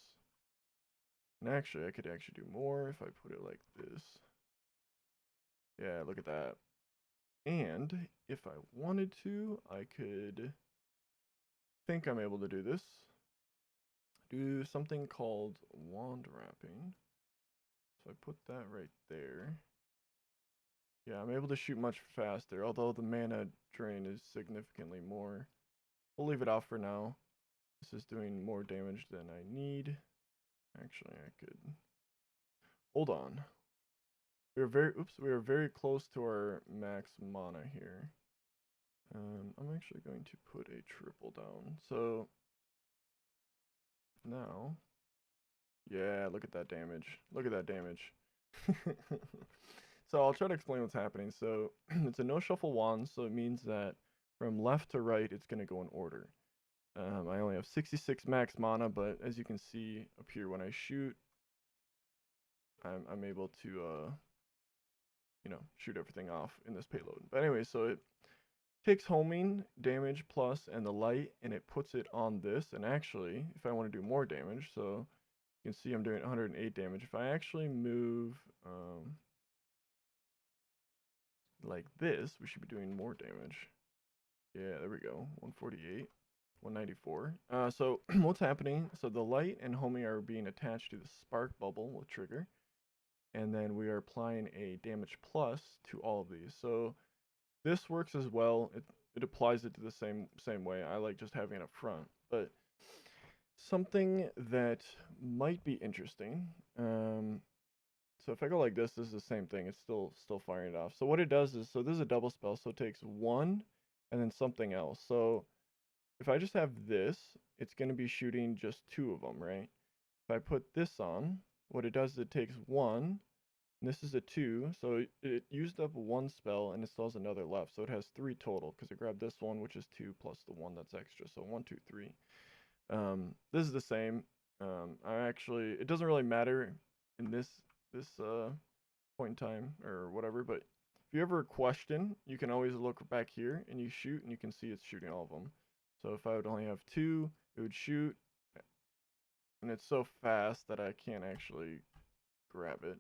And actually, I could actually do more if I put it like this. Yeah, look at that. And if I wanted to, I could think I'm able to do this. Do something called wand wrapping. So I put that right there. Yeah, I'm able to shoot much faster, although the mana drain is significantly more. We'll leave it off for now. This is doing more damage than I need. Actually, I could hold on. We are very close to our max mana here. I'm actually going to put a triple down. So now, yeah, look at that damage. Look at that damage. So I'll try to explain what's happening. So it's a no shuffle wand, so it means that from left to right, it's going to go in order. I only have 66 max mana, but as you can see up here, when I shoot, I'm able to, you know, shoot everything off in this payload. But anyway, so it takes homing damage plus and the light, and it puts it on this. And actually, if I want to do more damage, so you can see I'm doing 108 damage. If I actually move like this, we should be doing more damage. Yeah, there we go. 148. 194. So what's happening? So the light and homing are being attached to the spark bubble with trigger, and then we are applying a damage plus to all of these. So this works as well. It applies it to the same way. I like just having it up front, but something that might be interesting. So if I go like this is the same thing. It's still firing it off. So what it does is, so this is a double spell, so it takes one and then something else. So if I just have this, it's going to be shooting just two of them, right? If I put this on, what it does is it takes one, and this is a two, so it used up one spell, and it still has another left, so it has three total, because it grabbed this one, which is two, plus the one that's extra, so 1, 2, 3. This is the same. It doesn't really matter in this point in time, or whatever, but if you ever question, you can always look back here, and you shoot, and you can see it's shooting all of them. So if I would only have two, it would shoot, and it's so fast that I can't actually grab it.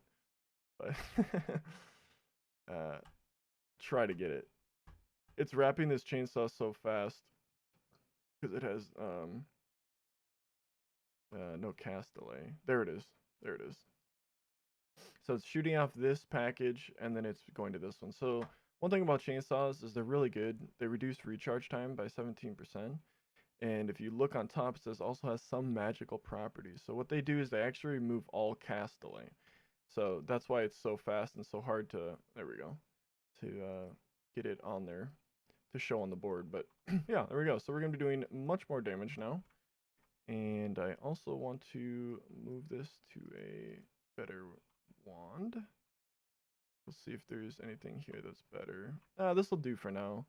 But try to get it. It's wrapping this chainsaw so fast because it has no cast delay. There it is. There it is. So it's shooting off this package and then it's going to this one. So one thing about chainsaws is they're really good. They reduce recharge time by 17%. And if you look on top, it says also has some magical properties. So what they do is they actually remove all cast delay. So that's why it's so fast and so hard to, there we go, to get it on there to show on the board. But yeah, there we go. So we're going to be doing much more damage now. And I also want to move this to a better wand. We'll see if there's anything here that's better. This will do for now.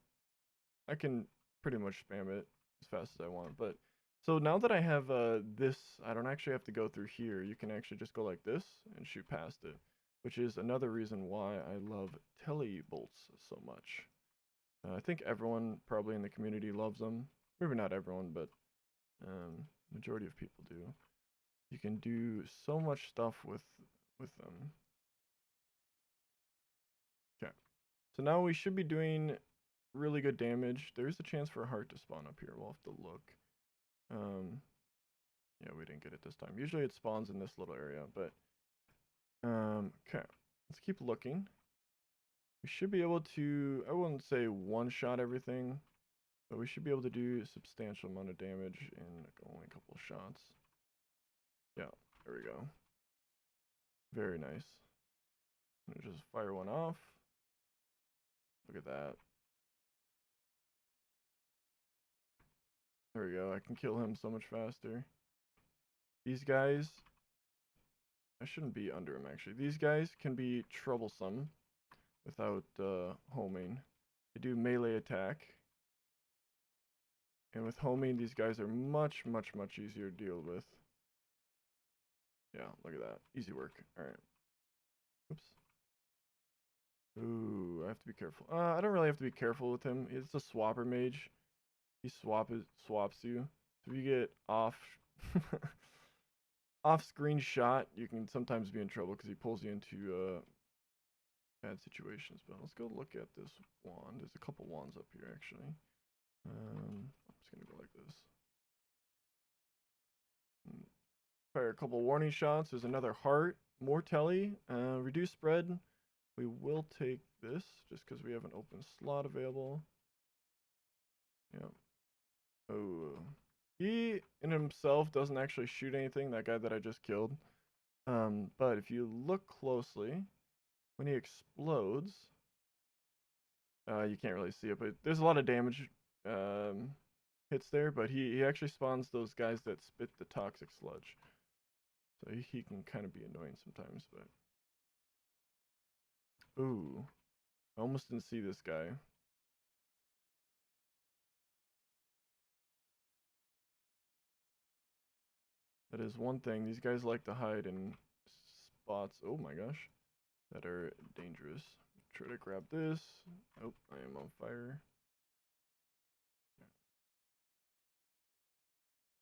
I can pretty much spam it as fast as I want. But so now that I have this, I don't actually have to go through here. You can actually just go like this and shoot past it, which is another reason why I love tele bolts so much. I think everyone probably in the community loves them. Maybe not everyone, but majority of people do. You can do so much stuff with them. Okay, so now we should be doing really good damage. There is a chance for a heart to spawn up here. We'll have to look. Yeah, we didn't get it this time. Usually it spawns in this little area, but okay. Let's keep looking. We should be able to, I wouldn't say one-shot everything, but we should be able to do a substantial amount of damage in only a couple of shots. Yeah, there we go. Very nice. I'm gonna just fire one off. Look at that. There we go. I can kill him so much faster. These guys, I shouldn't be under him actually. These guys can be troublesome without homing. They do melee attack. And with homing, these guys are much easier to deal with. Yeah, look at that. Easy work. Alright. Oops. Ooh, I have to be careful. I don't really have to be careful with him. It's a swapper mage. He swaps you. So if you get off-screen shot, you can sometimes be in trouble because he pulls you into bad situations. But let's go look at this wand. There's a couple wands up here actually. I'm just gonna go like this. Fire a couple warning shots. There's another heart. More telly. Reduce spread. We will take this just because we have an open slot available. Yeah. Oh. He in himself doesn't actually shoot anything, that guy that I just killed. But if you look closely, when he explodes, you can't really see it, but there's a lot of damage hits there, but he actually spawns those guys that spit the toxic sludge. So he can kind of be annoying sometimes, but... Ooh. I almost didn't see this guy. That is one thing. These guys like to hide in spots, oh my gosh, that are dangerous. Try to grab this. Oh, I am on fire.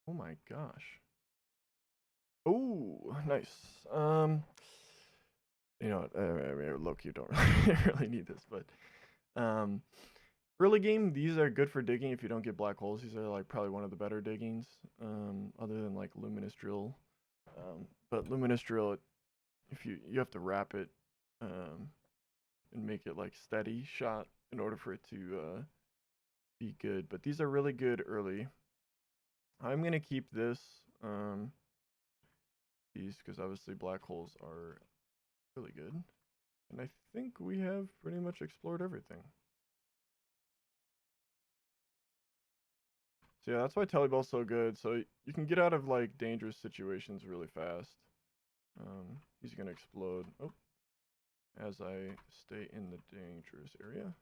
Oh my gosh. Oh, nice. You know what, I mean, low-key don't really need this, but Early game, these are good for digging if you don't get black holes. These are like probably one of the better diggings, other than like luminous drill. But luminous drill, if you have to wrap it, and make it like steady shot in order for it to be good. But these are really good early. I'm gonna keep this these because obviously black holes are really good. And I think we have pretty much explored everything. So yeah, that's why Teleball's so good. So you can get out of like dangerous situations really fast. He's gonna explode. Oh, as I stay in the dangerous area.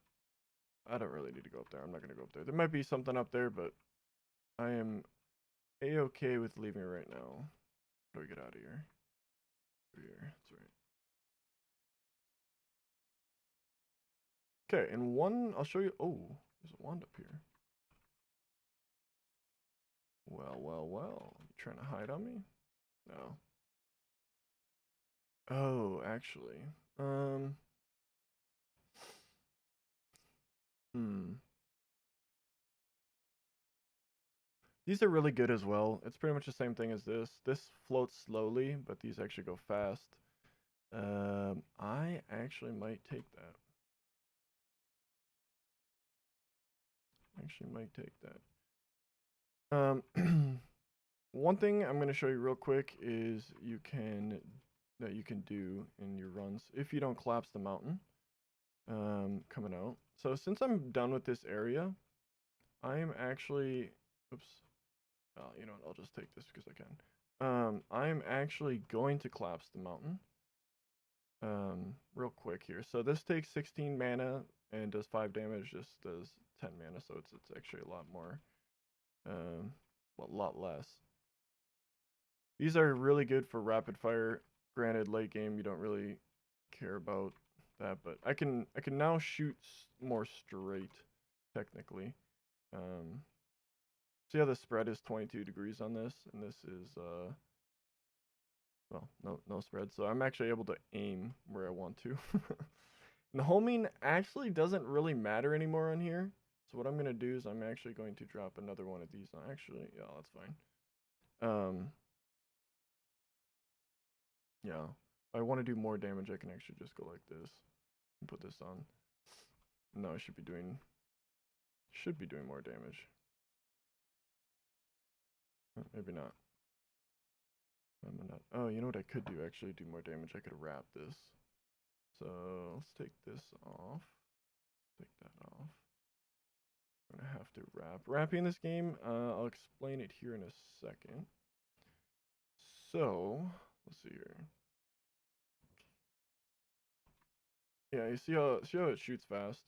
I don't really need to go up there. I'm not gonna go up there. There might be something up there, but I am a-okay with leaving right now. How do we get out of here? Over here. That's right. Okay, and one, I'll show you. Oh, there's a wand up here. Well, well, well. You trying to hide on me? No. Oh, actually. Hmm. These are really good as well. It's pretty much the same thing as this. This floats slowly, but these actually go fast. I actually might take that. Actually might take that. One thing I'm going to show you real quick is you can do in your runs if you don't collapse the mountain coming out. So since I'm done with this area, I'm actually oops. Oh, you know what? I'll just take this because I can. I'm actually going to collapse the mountain real quick here. So this takes 16 mana and does 5 damage. This does 10 mana, so it's actually a lot more, well, a lot less. These are really good for rapid fire. Granted, late game you don't really care about that, but I can now shoot more straight, technically. So yeah, the spread is 22 degrees on this, and this is well, no spread. So I'm actually able to aim where I want to. And the homing actually doesn't really matter anymore on here. So what I'm gonna do is I'm actually going to drop another one of these. Actually, yeah, that's fine. Yeah. If I want to do more damage, I can actually just go like this and put this on. No, I should be doing more damage. Maybe not. Oh, you know what I could do? Actually, do more damage. I could wrap this. So let's take this off. Take that off. I'm gonna have to wrap. Wrapping this game. I'll explain it here in a second. So let's see here. Yeah, you see how it shoots fast.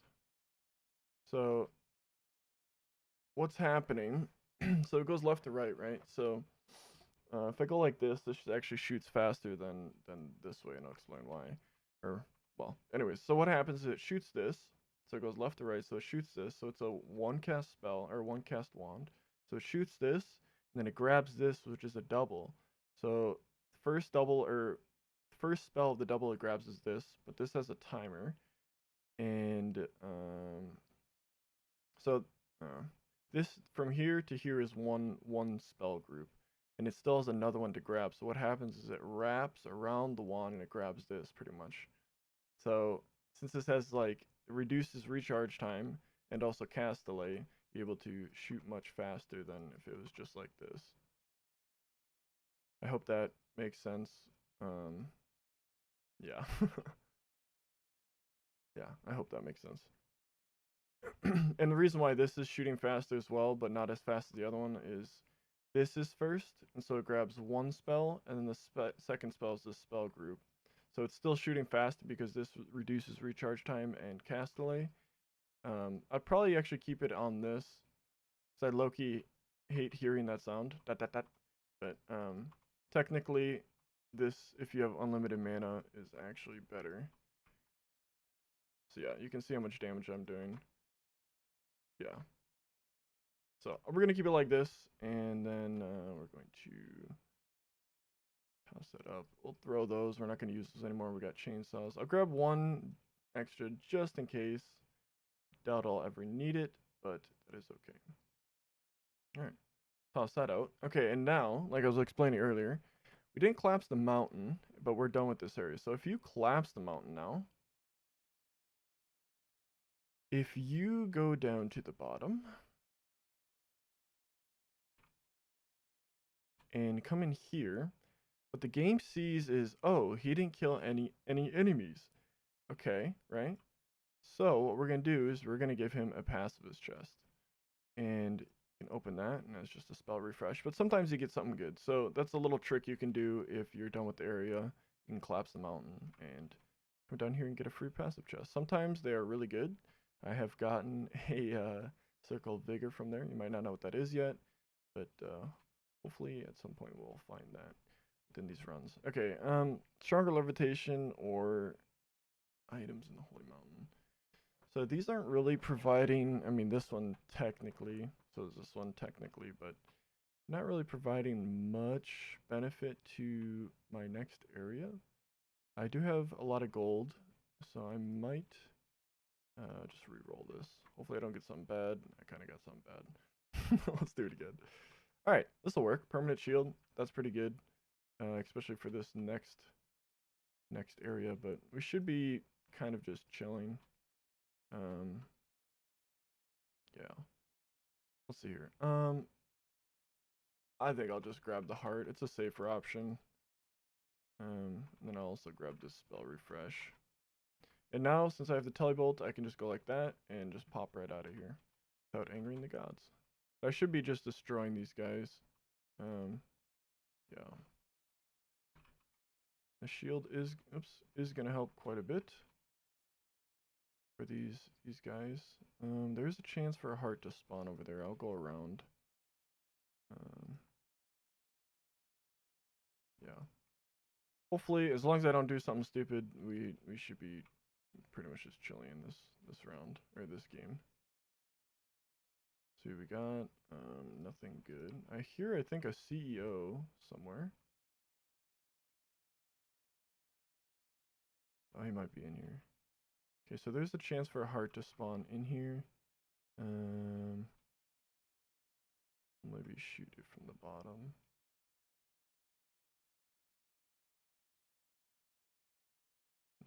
So what's happening? So it goes left to right, right? So if I go like this actually shoots faster than this way, and I'll explain why. Or, well, anyways, so what happens is it shoots this, so it goes left to right, so it shoots this, so it's a one cast spell, or one cast wand. So it shoots this, and then it grabs this, which is a double. So first double, or first spell of the double it grabs is this, but this has a timer. And, so, this, from here to here is one spell group. And it still has another one to grab. So what happens is it wraps around the wand and it grabs this pretty much. So since this has like, it reduces recharge time and also cast delay, you're able to shoot much faster than if it was just like this. I hope that makes sense. Yeah. Yeah, I hope that makes sense. And the reason why this is shooting faster as well, but not as fast as the other one, is this is first, and so it grabs one spell, and then the second spell is the spell group. So it's still shooting fast because this reduces recharge time and cast delay. I'd probably actually keep it on this, because I low-key hate hearing that sound. Dat, dat, dat. But technically, this, if you have unlimited mana, is actually better. So yeah, you can see how much damage I'm doing. Yeah. So we're going to keep it like this, and then we're going to toss that up. We'll throw those. We're not going to use those anymore. We got chainsaws. I'll grab one extra just in case. doubt I'll ever need it, but that is okay. Alright, toss that out. Okay, and now, like I was explaining earlier, we didn't collapse the mountain, but we're done with this area. So if you collapse the mountain now, if you go down to the bottom and come in here, what the game sees is, oh, he didn't kill any enemies. Okay, right? So what we're going to do is we're going to give him a pacifist chest. And you can open that, and that's just a spell refresh. But sometimes you get something good. So that's a little trick you can do if you're done with the area. You can collapse the mountain and come down here and get a free passive chest. Sometimes they are really good. I have gotten a Circle of Vigor from there. You might not know what that is yet, but hopefully at some point we'll find that within these runs. Okay, stronger levitation or items in the Holy Mountain. So these aren't really providing, I mean this one technically, so is this one technically, but not really providing much benefit to my next area. I do have a lot of gold, so I might just re-roll this. Hopefully I don't get something bad. I kind of got something bad. Let's do it again. Alright, this will work. Permanent shield, that's pretty good, especially for this next area, but we should be kind of just chilling. Yeah. Let's see here. I think I'll just grab the heart. It's a safer option. And then I'll also grab this spell refresh. And now, since I have the telebolt, I can just go like that and just pop right out of here without angering the gods. I should be just destroying these guys. Yeah. The shield is gonna help quite a bit for these guys. There's a chance for a heart to spawn over there. I'll go around. Yeah. Hopefully, as long as I don't do something stupid, we should be pretty much just chilling in this round or this game. See what we got. Nothing good. I hear, I think, a CEO somewhere. Oh, he might be in here. Okay, so there's a chance for a heart to spawn in here. Maybe shoot it from the bottom.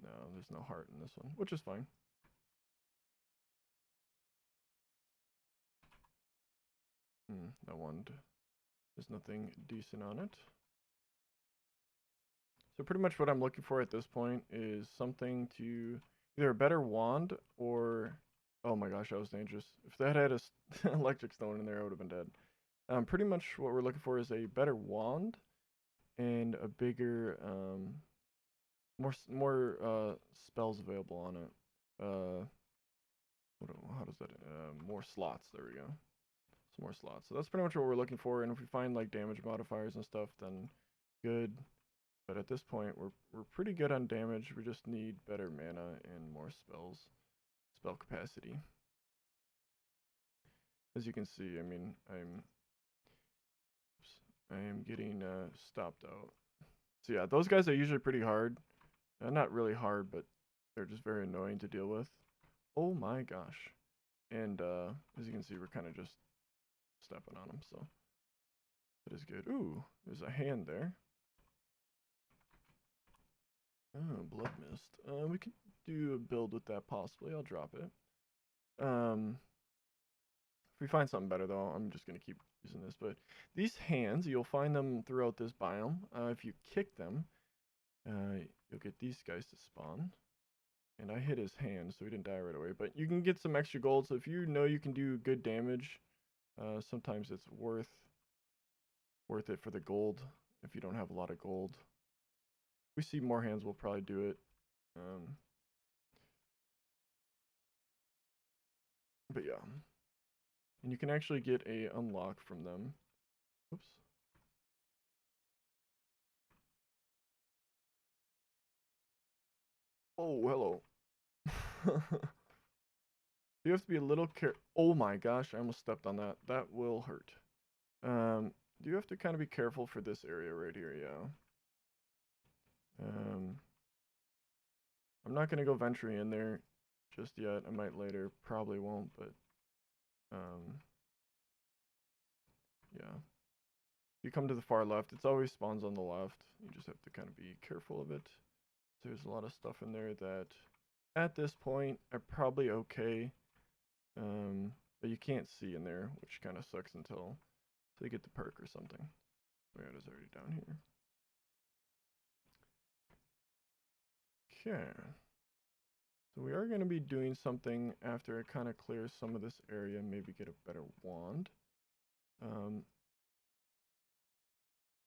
No, there's no heart in this one, which is fine. That one, there's nothing decent on it. So pretty much what I'm looking for at this point is something to either a better wand or, oh my gosh, that was dangerous. If that had a electric stone in there, I would have been dead. Pretty much what we're looking for is a better wand and a bigger, more spells available on it. How does that? More slots. There we go. Some more slots. So that's pretty much what we're looking for. And if we find like damage modifiers and stuff, then good. But at this point, we're pretty good on damage. We just need better mana and more spell capacity. As you can see, I mean, I am getting stopped out. So yeah, those guys are usually pretty hard. Not really hard, but they're just very annoying to deal with. Oh my gosh. And as you can see, we're kind of just stepping on them, so that is good. Ooh, there's a hand there. Oh, blood mist. We could do a build with that possibly. I'll drop it. If we find something better though, I'm just gonna keep using this. But these hands, you'll find them throughout this biome. If you kick them, you'll get these guys to spawn. And I hit his hand, so he didn't die right away. But you can get some extra gold. So if you know you can do good damage, sometimes it's worth it for the gold. If you don't have a lot of gold. If we see more hands, we'll probably do it. But yeah. And you can actually get a unlock from them. Oops. Oh, hello. You have to be a little oh my gosh, I almost stepped on that. That will hurt. You have to kind of be careful for this area right here, yeah. I'm not gonna go venturing in there. just yet. I might later, probably won't, but yeah. If you come to the far left, it always spawns on the left. You just have to kind of be careful of it. There's a lot of stuff in there that at this point are probably okay, but you can't see in there, which kind of sucks until you get the perk or something. Oh yeah, it is already down here. Okay. So we are going to be doing something after it kind of clears some of this area, maybe get a better wand.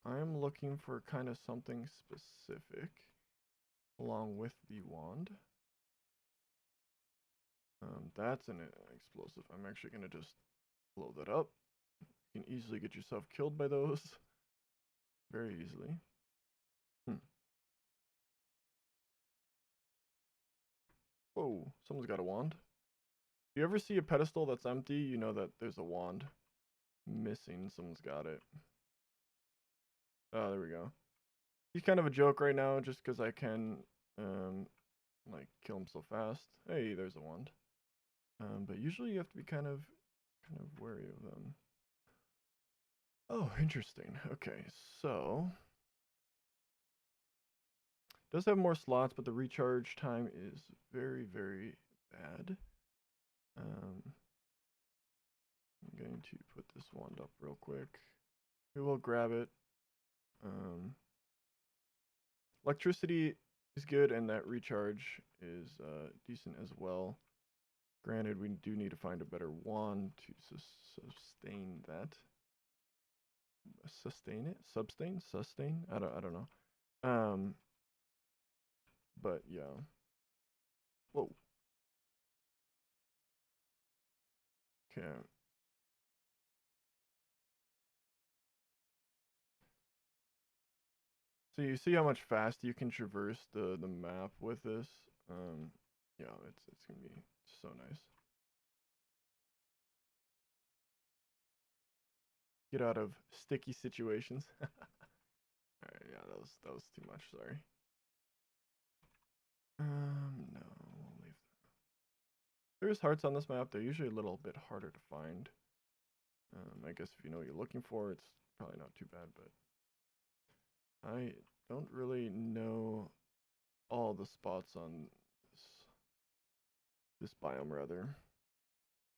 I am looking for kind of something specific along with the wand. That's an explosive. I'm actually going to just blow that up. You can easily get yourself killed by those. Very easily. Whoa, someone's got a wand. If you ever see a pedestal that's empty, you know that there's a wand missing. Someone's got it. Oh, there we go. He's kind of a joke right now just because I can, like, kill him so fast. Hey, there's a wand. But usually you have to be kind of wary of them. Oh, interesting. Okay, so does have more slots, but the recharge time is very, very bad. I'm going to put this wand up real quick. We will grab it. Electricity is good, and that recharge is decent as well. Granted, we do need to find a better wand to sustain that. Sustain it? Sustain? I don't know. But yeah. Whoa. Okay. So you see how much faster you can traverse the map with this. Yeah, it's gonna be so nice. Get out of sticky situations. Alright, yeah, that was too much, sorry. No, we'll leave that. There's hearts on this map, they're usually a little bit harder to find. I guess if you know what you're looking for, it's probably not too bad, but I don't really know all the spots on this biome, rather.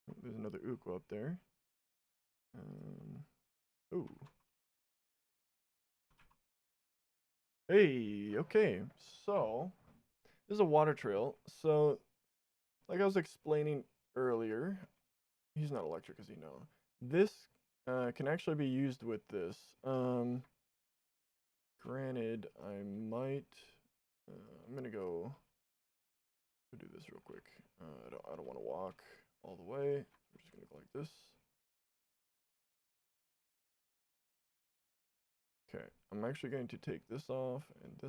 Oh, there's another Uko up there. Ooh. Hey, okay, so this is a water trail. So, like I was explaining earlier, he's not electric, as you know. This can actually be used with this. Granted, I might. I'm gonna go do this real quick. I don't want to walk all the way. I'm just gonna go like this. Okay, I'm actually going to take this off, and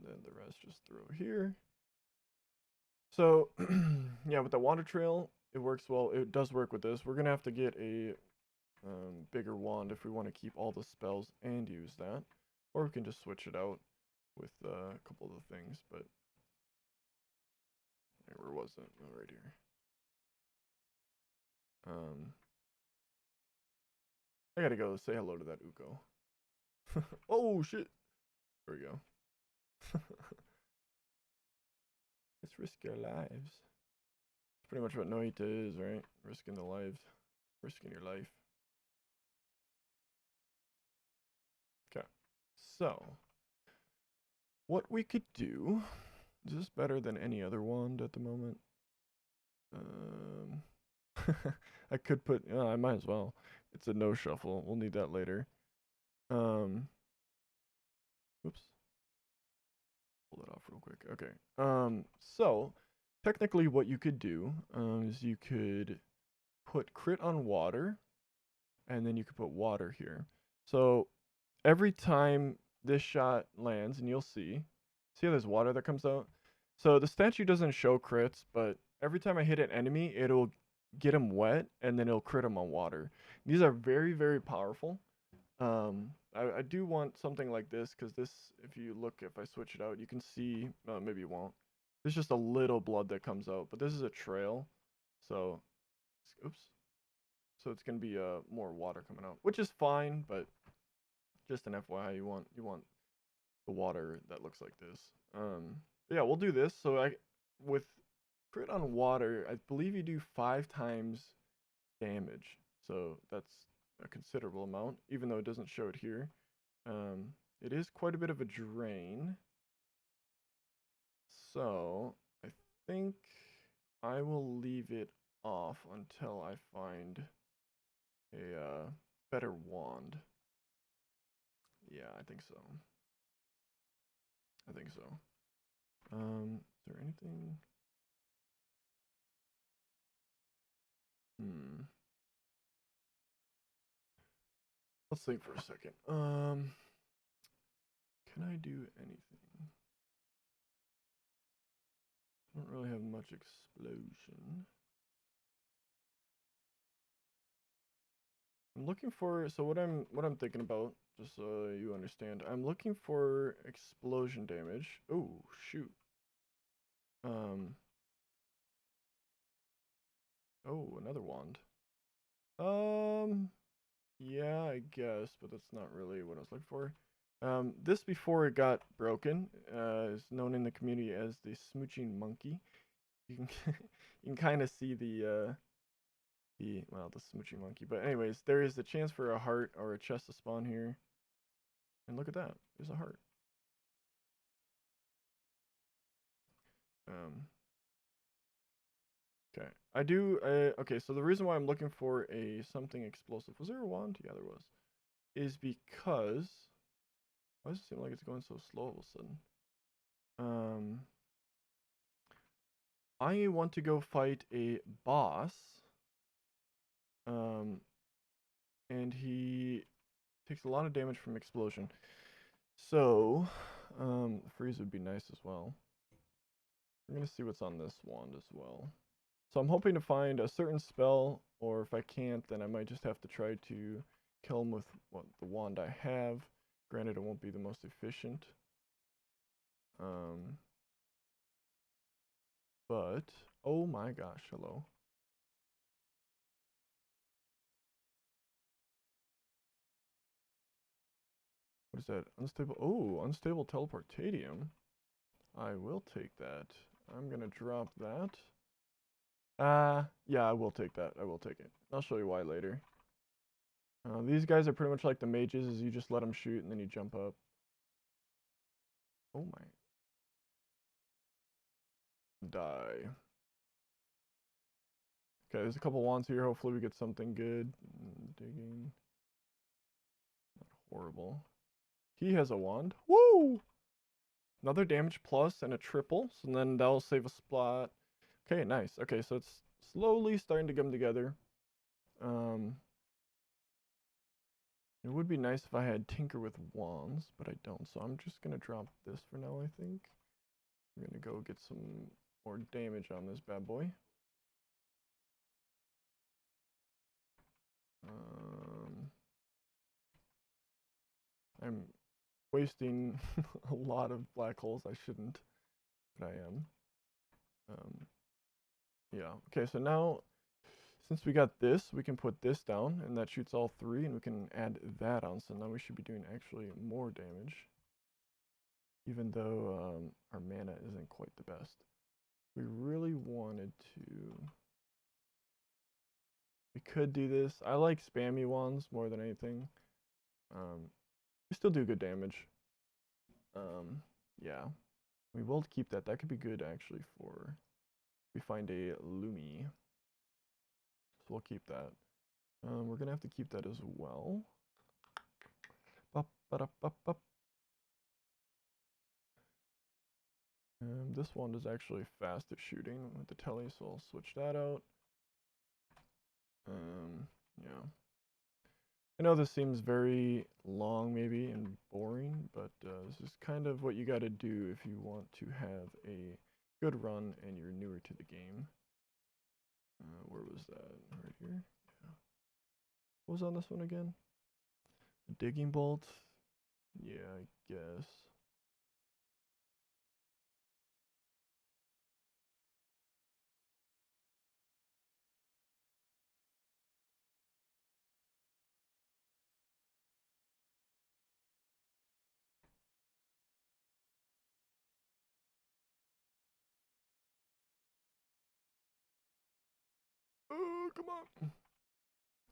then the rest just throw here. So, yeah, with the water trail, it works well. It does work with this. We're gonna have to get a bigger wand if we want to keep all the spells and use that, or we can just switch it out with a couple of the things. But where was it? Oh, right here. I gotta go say hello to that Uko. Oh shit! There we go. Let's risk our lives. It's pretty much what Noita is, right? Risking the lives, risking your life. Okay, so what we could do, is this better than any other wand at the moment? I could put, I might as well. It's a no shuffle. We'll need that later. Oops. Pull that off real quick. Okay. So technically what you could do is you could put crit on water, and then you could put water here. So every time this shot lands, and you'll see how there's water that comes out? So the statue doesn't show crits, but every time I hit an enemy, it'll get him wet, and then it'll crit him on water. These are very, very powerful. I do want something like this, because this, if you look, if I switch it out, you can see, maybe you won't. There's just a little blood that comes out, but this is a trail, so oops. So it's gonna be more water coming out, which is fine, but just an FYI, you want the water that looks like this. But yeah, we'll do this. So with crit on water, I believe you do 5 times damage. So that's a considerable amount, even though it doesn't show it here. It is quite a bit of a drain. So I think I will leave it off until I find a better wand. Yeah, I think so. I think so. Is there anything? Let's think for a second. Can I do anything? I don't really have much explosion. I'm looking for, so what I'm thinking about, just so you understand, I'm looking for explosion damage. Oh, shoot. Oh, another wand. Yeah, I guess, but that's not really what I was looking for. This before it got broken, is known in the community as the smooching monkey. You can you can kind of see the smooching monkey. But anyways, there is a chance for a heart or a chest to spawn here. And look at that. There's a heart. Okay. I do okay, so the reason why I'm looking for a something explosive. Was there a wand? Yeah, there was. Is because why does it seem like it's going so slow all of a sudden? I want to go fight a boss. And he takes a lot of damage from explosion. So, freeze would be nice as well. I'm gonna see what's on this wand as well. So I'm hoping to find a certain spell, or if I can't, then I might just have to try to kill him with the wand I have. Granted, it won't be the most efficient. But, oh my gosh, hello. What is that? Unstable, oh, unstable teleportatium. I will take that. I'm gonna drop that. Yeah, I will take that. I will take it. I'll show you why later. These guys are pretty much like the mages, is you just let them shoot and then you jump up. Oh my. Die. Okay, there's a couple wands here. Hopefully we get something good. Digging. Not horrible. He has a wand. Woo! Another damage plus and a triple. So then that'll save a spot. Okay, nice. Okay, so it's slowly starting to come together. It would be nice if I had Tinker with wands, but I don't. So I'm just going to drop this for now, I think. I'm going to go get some more damage on this bad boy. I'm wasting a lot of black holes. I shouldn't, but I am. Yeah. Okay, so now, since we got this, we can put this down, and that shoots all 3, and we can add that on. So now we should be doing actually more damage, even though our mana isn't quite the best. We really wanted to. We could do this. I like spammy ones more than anything. We still do good damage. Yeah. We will keep that. That could be good actually for we find a Lumi. So we'll keep that. We're gonna have to keep that as well. This one is actually fast at shooting with the telly, so I'll switch that out. Yeah. I know this seems very long maybe and boring, but this is kind of what you gotta do if you want to have a good run and you're newer to the game. Where was that? Right here? Yeah. What was on this one again? Digging bolt? Yeah, I guess. Oh, come on.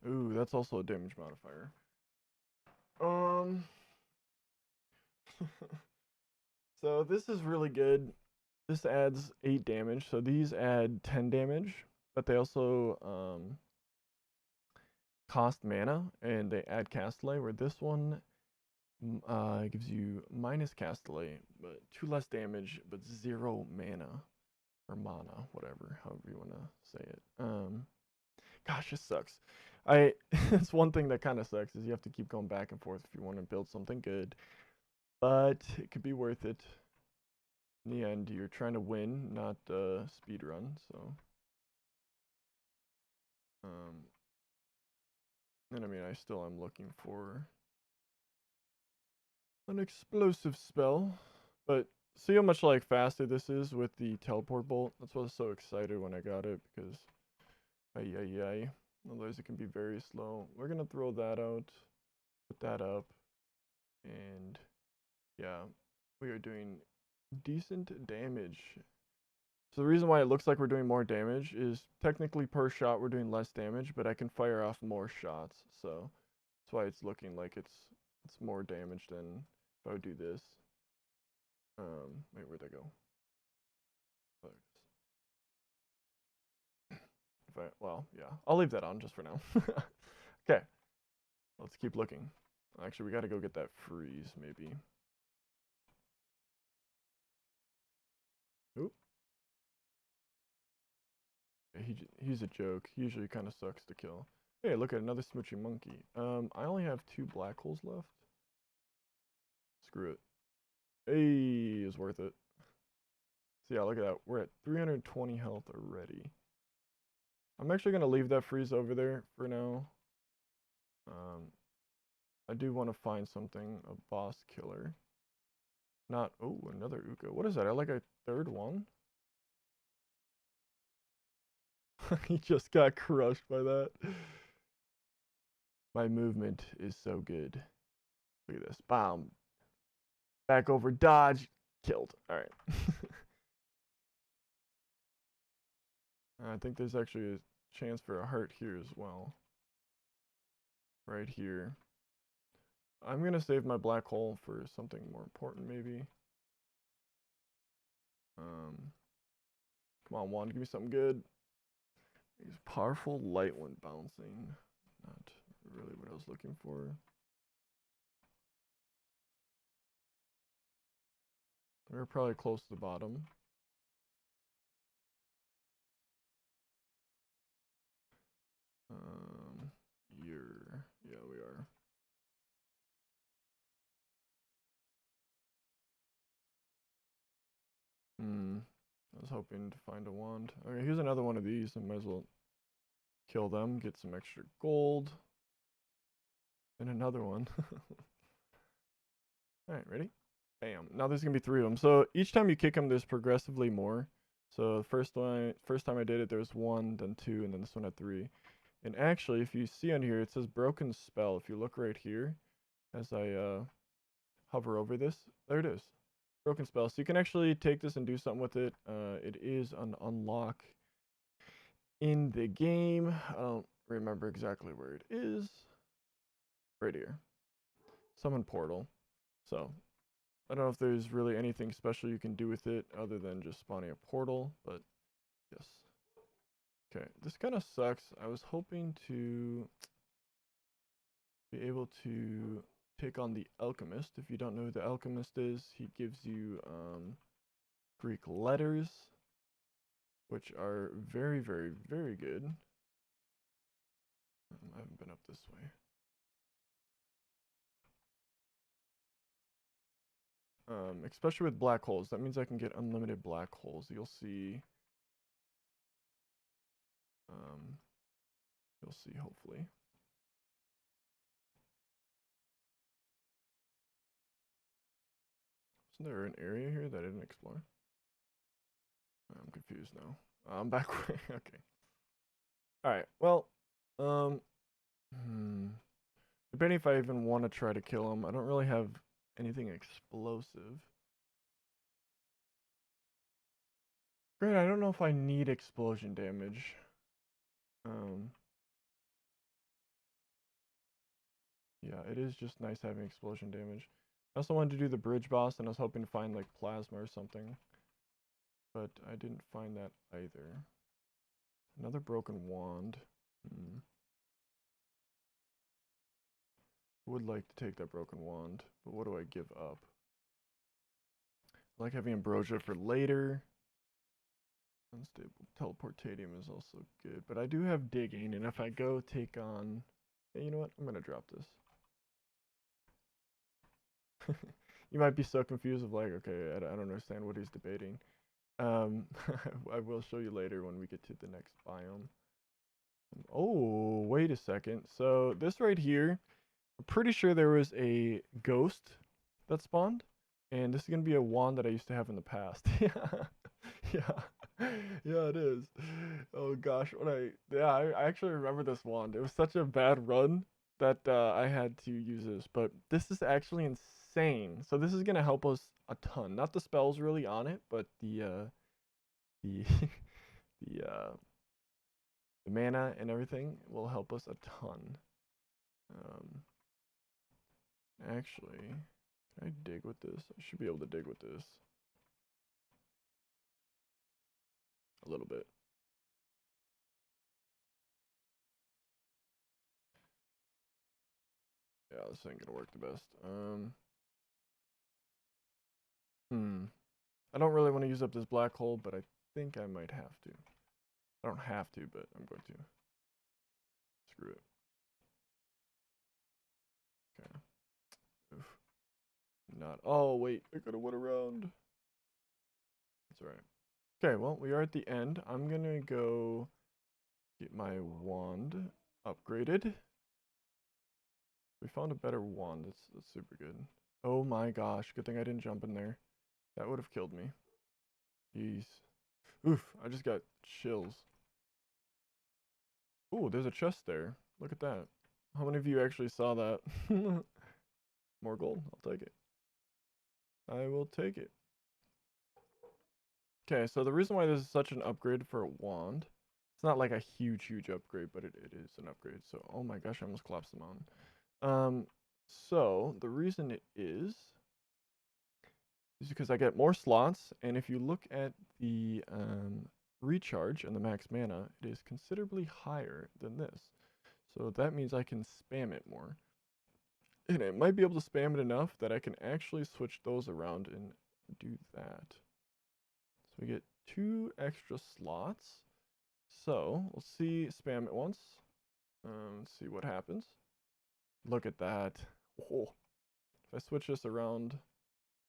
Ooh, that's also a damage modifier. Um, so this is really good. This adds 8 damage. So these add 10 damage, but they also cost mana and they add cast delay. Where this one gives you minus cast delay, but 2 less damage, but 0 mana or mana, whatever, however you want to say it. Gosh, this sucks. It's one thing that kind of sucks is you have to keep going back and forth if you want to build something good, but it could be worth it. In the end, you're trying to win, not speed run. So, and I mean, I still am looking for an explosive spell, but see how much like faster this is with the teleport bolt. That's why I was so excited when I got it because, ay. Otherwise, it can be very slow. We're gonna throw that out, put that up, and yeah, we are doing decent damage. So the reason why it looks like we're doing more damage is technically per shot we're doing less damage, but I can fire off more shots. So that's why it's looking like it's more damage than if I would do this. Wait, where'd that go? Well, yeah, I'll leave that on just for now. Okay, let's keep looking. Actually, we gotta go get that freeze, maybe. Oop. Yeah, he's a joke. He usually kind of sucks to kill. Hey, look at another smoochy monkey. I only have 2 black holes left. Screw it. Hey, is worth it. So yeah, look at that. We're at 320 health already. I'm actually gonna leave that freeze over there for now. I do want to find something, a boss killer. Not, oh, another Uka. What is that? I like a 3rd one? He just got crushed by that. My movement is so good. Look at this. Bam. Back over, dodge. Killed. Alright. I think there's actually a chance for a heart here as well. Right here. I'm going to save my black hole for something more important, maybe. Come on, wand, give me something good. He's powerful light when bouncing. Not really what I was looking for. We're probably close to the bottom. Yeah, we are. I was hoping to find a wand. Okay, here's another one of these. I might as well kill them, get some extra gold. And another one. Alright, ready? Bam. Now there's gonna be 3 of them. So each time you kick them, there's progressively more. So the first time I did it, there was 1, then 2, and then this one had 3. And actually, if you see on here, it says broken spell. If you look right here, as I hover over this, there it is. Broken spell. So you can actually take this and do something with it. It is an unlock in the game. I don't remember exactly where it is. Right here. Summon portal. So I don't know if there's really anything special you can do with it other than just spawning a portal, but yes. Okay, this kind of sucks. I was hoping to be able to take on the Alchemist. If you don't know who the Alchemist is, he gives you Greek letters, which are very, very, very good. I haven't been up this way. Especially with black holes. That means I can get unlimited black holes. You'll see. You'll see, hopefully. Isn't there an area here that I didn't explore? I'm confused now. I'm back. Okay. Alright, well, depending if I even want to try to kill him, I don't really have anything explosive. Great, I don't know if I need explosion damage. Yeah, it is just nice having explosion damage. I also wanted to do the bridge boss, and I was hoping to find like plasma or something, but I didn't find that either. Another broken wand. Would like to take that broken wand, but what do I give up? I like having ambrosia for later. Unstable teleportatium is also good, but I do have digging, and if I go take on, hey, you know what? I'm gonna drop this. You might be so confused of like, okay, I don't understand what he's debating. I will show you later when we get to the next biome. Oh, wait a second. So this right here, I'm pretty sure there was a ghost that spawned, and this is gonna be a wand that I used to have in the past. Yeah, yeah, it is. Oh gosh, I actually remember this wand. It was such a bad run that I had to use this, but this is actually insane. So this is gonna help us a ton. Not the spells really on it, but the the the mana and everything will help us a ton. Um, Actually, can I dig with this? I should be able to dig with this a little bit. Yeah, this ain't gonna work the best. I don't really want to use up this black hole, but I think I might have to. I don't have to, but I'm going to. Screw it. Okay. Oof. Not. Oh, wait. I could have went around. That's alright. Okay, well, we are at the end. I'm gonna go get my wand upgraded. We found a better wand. That's super good. Oh my gosh. Good thing I didn't jump in there. That would have killed me. Jeez. Oof. I just got chills. Ooh, there's a chest there. Look at that. How many of you actually saw that? More gold. I'll take it. I will take it. Okay, so the reason why this is such an upgrade for a wand, it's not like a huge upgrade, but it is an upgrade. So, oh my gosh, I almost collapsed the mountain. So the reason it is because I get more slots, and if you look at the recharge and the max mana, it is considerably higher than this. So that means I can spam it more. And I might be able to spam it enough that I can actually switch those around and do that. So we get 2 extra slots. So let's see, spam it once. Let's see what happens. Look at that. Oh, if I switch this around,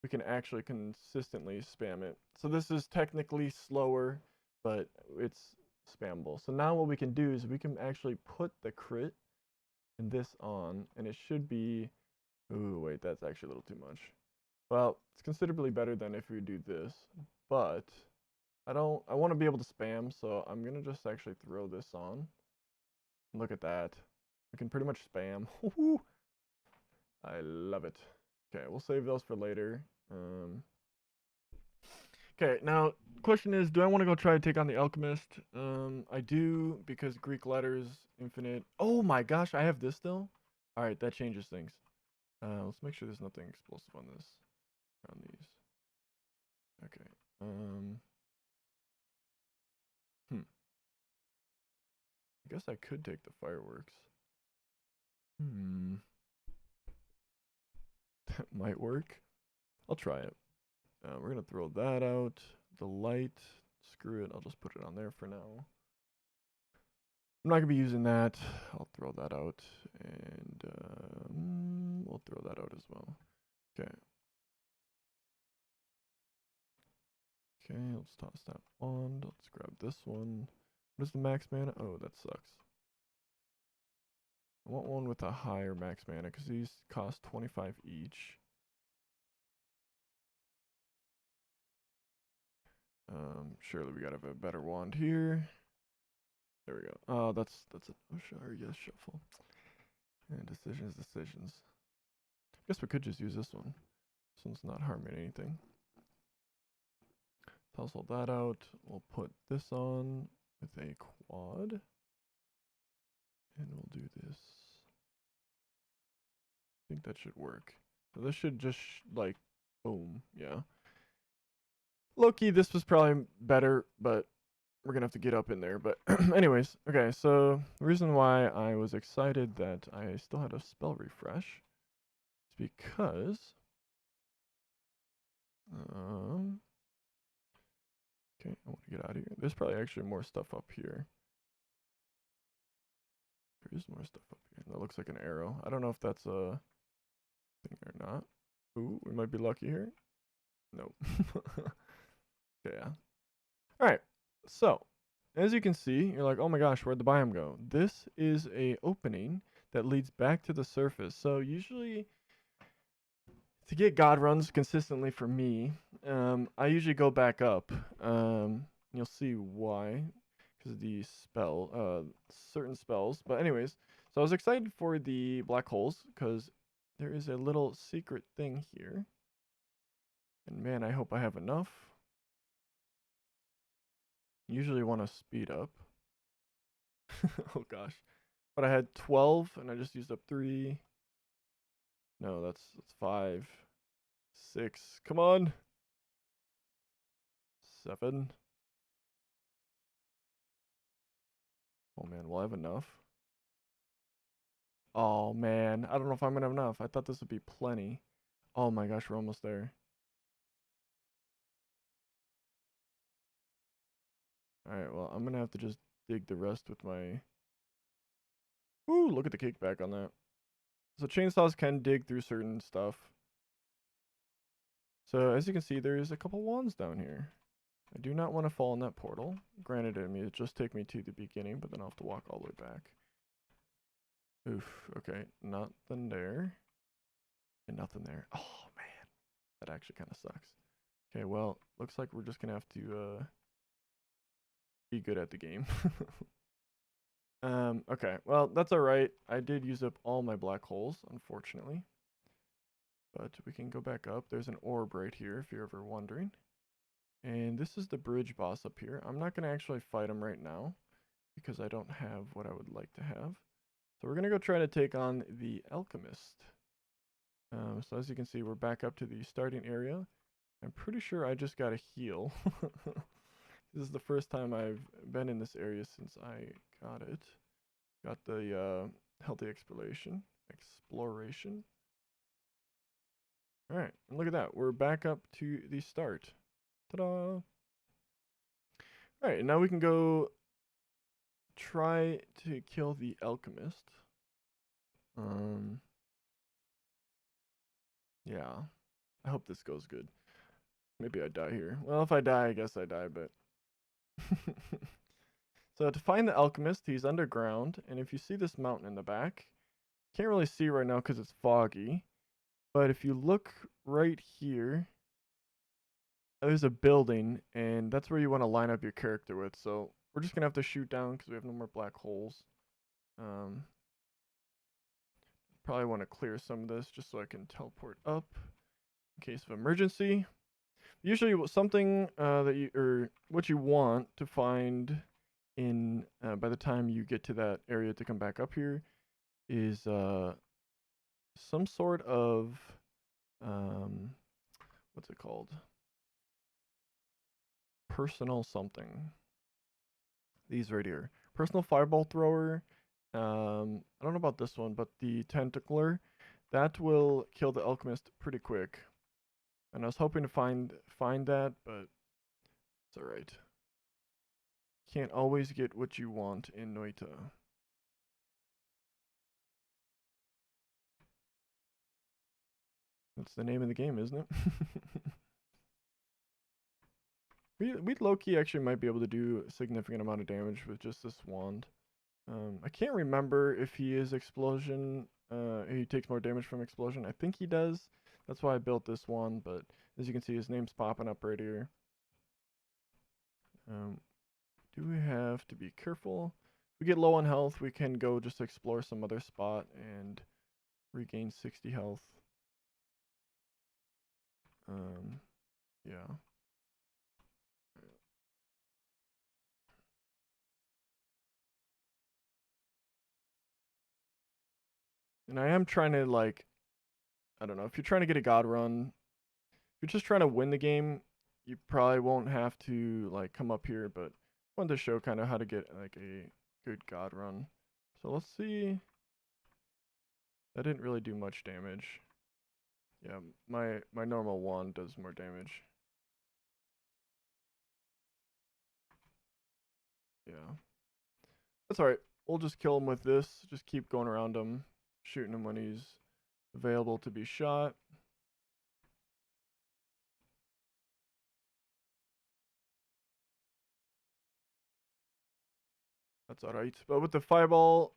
we can actually consistently spam it. So this is technically slower, but it's spammable. So now what we can do is we can actually put the crit and this on, and it should be, ooh, wait, that's actually a little too much. Well, it's considerably better than if we do this, but I want to be able to spam, so I'm going to just actually throw this on. Look at that. We can pretty much spam. I love it. Okay, we'll save those for later. Okay, now question is, do I want to go try to take on the Alchemist? I do because Greek letters, infinite. Oh my gosh, I have this still? Alright, that changes things. Let's make sure there's nothing explosive on this. On these. Okay. I guess I could take the fireworks. That might work. I'll try it. We're gonna throw that out. The light, screw it. I'll just put it on there for now. I'm not gonna be using that. I'll throw that out, and we'll throw that out as well. Okay. Okay, let's toss that wand. Let's grab this one. What is the max mana? Oh, that sucks. I want one with a higher max mana because these cost 25 each. Surely we gotta have a better wand here. There we go. Oh, that's it. Oh, sure, yes, shuffle. And decisions. I guess we could just use this one. This one's not harming anything. Toss all that out. We'll put this on with a quad. And we'll do this. I think that should work. So this should just like, boom, yeah. Low-key, this was probably better, but we're gonna have to get up in there. But anyways, okay, so the reason why I was excited that I still had a spell refresh is because okay, I want to get out of here. There's probably actually more stuff up here. There is more stuff up here. That looks like an arrow. I don't know if that's a thing or not. Ooh, we might be lucky here. Nope. Okay, yeah. All right. So, as you can see, you're like, oh my gosh, where'd the biome go? This is a opening that leads back to the surface. So usually, to get god runs consistently for me, I usually go back up. You'll see why, because of the certain spells. But anyways, so I was excited for the black holes because there is a little secret thing here. And man, I hope I have enough. Usually want to speed up. Oh gosh. But I had 12 and I just used up 3. No, that's 5. 6. Come on. 7. Oh man, will I have enough? Oh man, I don't know if I'm gonna have enough. I thought this would be plenty. Oh my gosh, we're almost there. Alright, well, I'm gonna have to just dig the rest with my... Ooh, look at the kickback on that. So chainsaws can dig through certain stuff. So as you can see, there's a couple wands down here. I do not want to fall in that portal. Granted, it may just take me to the beginning, but then I'll have to walk all the way back. Oof, okay, nothing there. And nothing there. Oh man, that actually kind of sucks. Okay, well, looks like we're just gonna have to be good at the game. Okay, well, that's alright. I did use up all my black holes, unfortunately. But we can go back up. There's an orb right here, if you're ever wondering. And this is the bridge boss up here. I'm not going to actually fight him right now, because I don't have what I would like to have. So we're going to go try to take on the Alchemist. So as you can see, we're back up to the starting area. I'm pretty sure I just got a heal. This is the first time I've been in this area since I got it. Got the healthy exploration. Alright, and look at that. We're back up to the start. Ta-da! Alright, now we can go try to kill the Alchemist. Yeah. I hope this goes good. Maybe I die here. Well, if I die, I guess I die, but... So to find the Alchemist, he's underground, and if you see this mountain in the back, can't really see right now because it's foggy, but if you look right here, there's a building, and that's where you want to line up your character with, so we're just going to have to shoot down because we have no more black holes. Probably want to clear some of this just so I can teleport up in case of emergency. Usually something that you, or what you want to find in by the time you get to that area to come back up here is some sort of what's it called? Personal something. These right here. Personal fireball thrower. I don't know about this one, but the tentacler, that will kill the alchemist pretty quick. And I was hoping to find that, but it's alright. Can't always get what you want in Noita. That's the name of the game, isn't it? we low-key actually might be able to do a significant amount of damage with just this wand. I can't remember if he is explosion. He takes more damage from explosion. I think he does. That's why I built this wand, but as you can see, his name's popping up right here. Do we have to be careful? If we get low on health, we can go just explore some other spot and regain 60 health. Yeah. And I am trying to, like, I don't know, if you're trying to get a god run, if you're just trying to win the game, you probably won't have to, like, come up here, but I wanted to show kind of how to get, like, a good god run. So let's see. That didn't really do much damage. Yeah, my normal wand does more damage. Yeah. That's alright. We'll just kill him with this. Just keep going around him, shooting him when he's available to be shot. That's alright. But with the fireball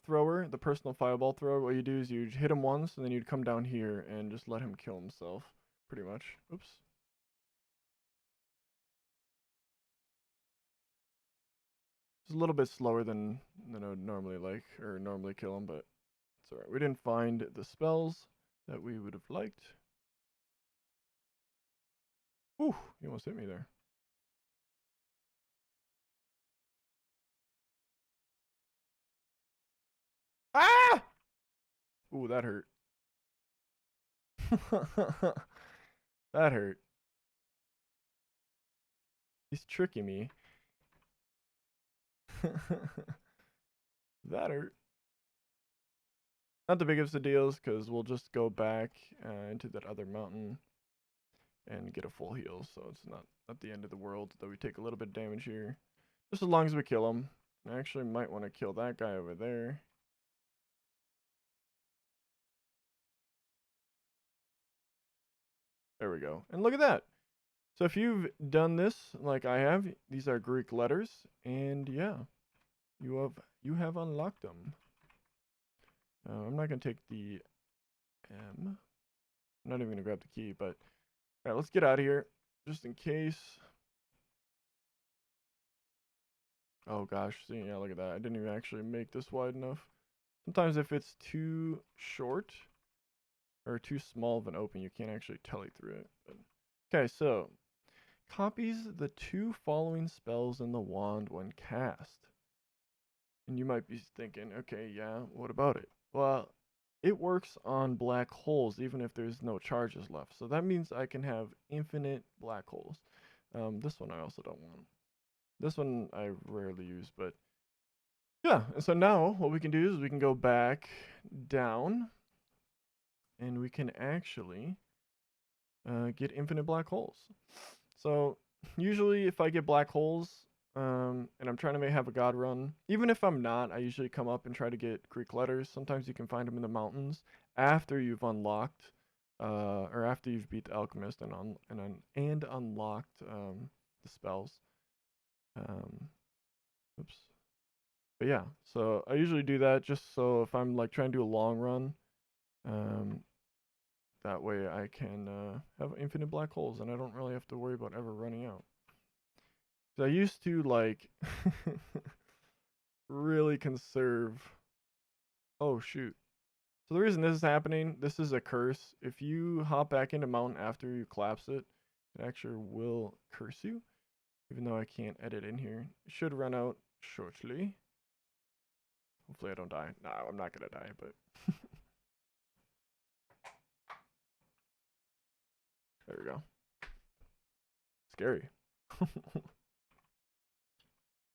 thrower, the personal fireball thrower, what you do is you hit him once, and then you'd come down here and just let him kill himself, pretty much. Oops. It's a little bit slower than I would normally like, or normally kill him, but it's alright. We didn't find the spells that we would have liked. Ooh, he almost hit me there. Ah! Ooh, that hurt. That hurt. He's tricking me. That hurt. Not the biggest of deals, because we'll just go back into that other mountain and get a full heal, so it's not the end of the world, though we take a little bit of damage here. Just as long as we kill him. I actually might want to kill that guy over there. There we go. And look at that. So if you've done this like I have, these are Greek letters, and yeah, you have unlocked them. I'm not gonna take the M. I'm not even gonna grab the key, but all right, let's get out of here, just in case. Oh gosh, see, yeah, look at that. I didn't even actually make this wide enough. Sometimes if it's too short or too small of an open, you can't actually telly through it. But, okay, so copies the 2 following spells in the wand when cast. And you might be thinking, okay, yeah, what about it? Well, it works on black holes even if there's no charges left. So that means I can have infinite black holes. This one I also don't want. This one I rarely use, but yeah. And so now what we can do is we can go back down and we can actually get infinite black holes. So usually if I get black holes and I'm trying to have a god run, even if I'm not, I usually come up and try to get Greek letters. Sometimes you can find them in the mountains after you've unlocked or after you've beat the Alchemist and unlocked the spells. Oops. But yeah, so I usually do that just so if I'm like trying to do a long run, that way I can have infinite black holes and I don't really have to worry about ever running out. So I used to like really conserve. Oh shoot. So the reason this is happening, this is a curse. If you hop back into mountain after you collapse it, it actually will curse you. Even though I can't edit in here. It should run out shortly. Hopefully I don't die. No, I'm not gonna die, but there we go. Scary.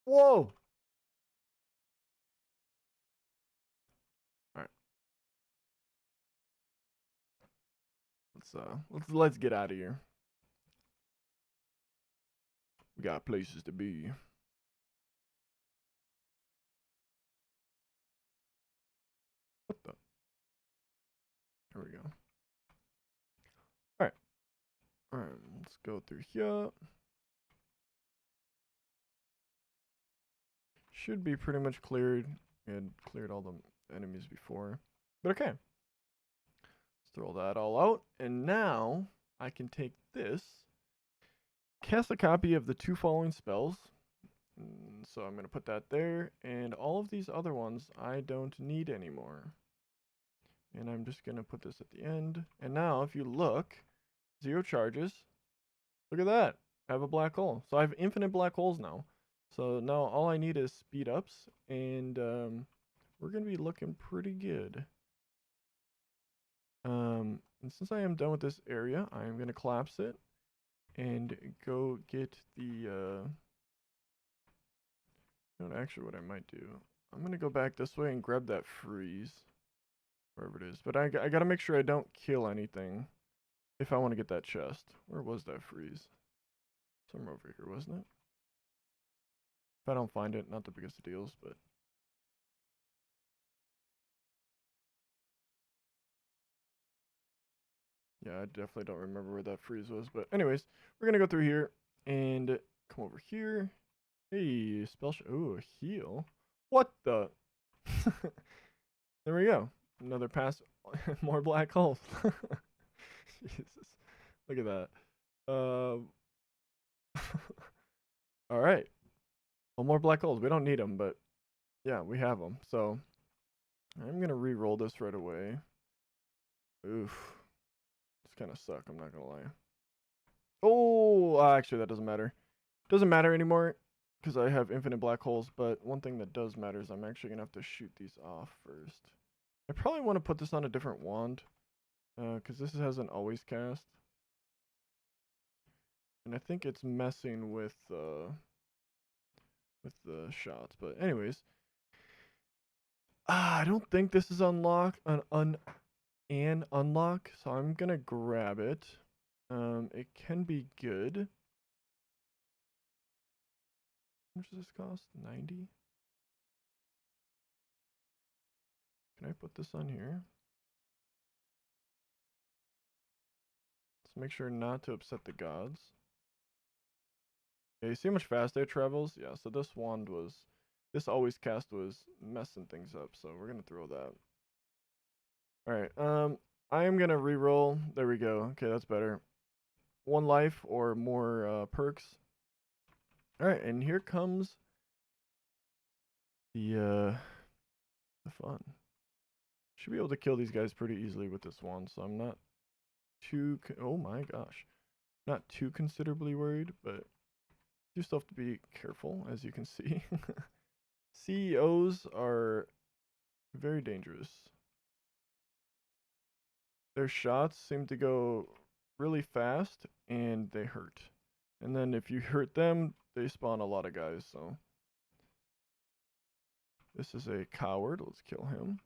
Whoa! Alright. Let's get out of here. We got places to be. What the? There we go. Alright. Alright, let's go through here. Should be pretty much cleared. We had cleared all the enemies before. But okay. Let's throw that all out. And now I can take this, cast a copy of the 2 following spells. So I'm going to put that there. And all of these other ones I don't need anymore. And I'm just going to put this at the end. And now if you look, 0 charges. Look at that. I have a black hole. So I have infinite black holes now. So now all I need is speed ups, and we're going to be looking pretty good. And since I am done with this area, I am going to collapse it and go get the, you know, actually what I might do, I'm going to go back this way and grab that freeze, wherever it is. But I got to make sure I don't kill anything if I want to get that chest. Where was that freeze? Somewhere over here, wasn't it? If I don't find it, not the biggest of deals, but... yeah, I definitely don't remember where that freeze was. But anyways, we're going to go through here and come over here. Hey, ooh, a heal. What the? There we go. Another pass. More black holes. Jesus. Look at that. All right. Well, more black holes. We don't need them, but yeah, we have them. So I'm going to re-roll this right away. Oof. It's kind of suck. I'm not going to lie. Oh, actually, that doesn't matter. Doesn't matter anymore because I have infinite black holes. But one thing that does matter is I'm actually going to have to shoot these off first. I probably want to put this on a different wand because this has an always cast. And I think it's messing with the shots. But anyways, I don't think this is unlock, unlock. So I'm going to grab it. It can be good. How much does this cost? 90? Can I put this on here? Let's make sure not to upset the gods. Yeah, you see how much faster it travels? Yeah, so this wand was... this always cast was messing things up, so we're going to throw that. Alright, I am going to reroll. There we go. Okay, that's better. 1 life or more perks. Alright, and here comes the fun. Should be able to kill these guys pretty easily with this wand, so I'm not too... oh my gosh. Not too considerably worried, but you still have to be careful, as you can see. CEOs are very dangerous. Their shots seem to go really fast, and they hurt. And then if you hurt them, they spawn a lot of guys, so... this is a coward. Let's kill him.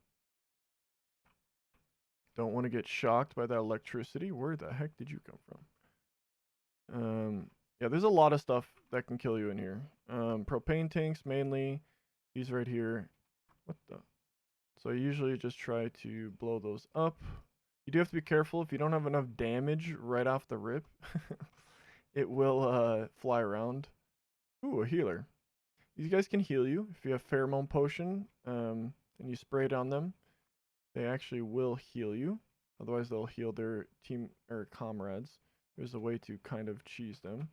Don't want to get shocked by that electricity. Where the heck did you come from? Yeah, there's a lot of stuff that can kill you in here. Propane tanks mainly. These right here. What the? So I usually just try to blow those up. You do have to be careful if you don't have enough damage right off the rip. It will fly around. Ooh, a healer. These guys can heal you if you have pheromone potion and you spray it on them. They actually will heal you. Otherwise, they'll heal their team or comrades. There's a way to kind of cheese them.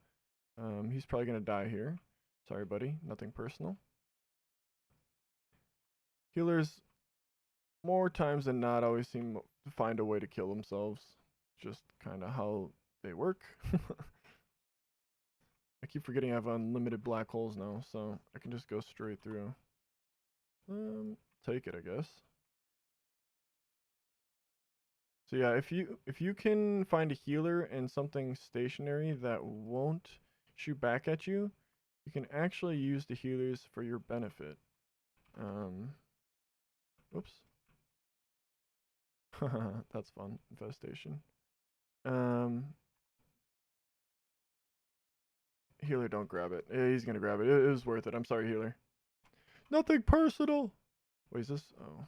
He's probably going to die here. Sorry, buddy. Nothing personal. Healers, more times than not, always seem to find a way to kill themselves. Just kind of how they work. I keep forgetting I have unlimited black holes now, so I can just go straight through. Take it, I guess. So yeah, if you can find a healer and something stationary that won't shoot back at you, you can actually use the healers for your benefit. Oops. That's fun. Infestation. Healer, don't grab it. Yeah, he's gonna grab it. It was worth it. I'm sorry, healer. Nothing personal. Wait, is this? Oh.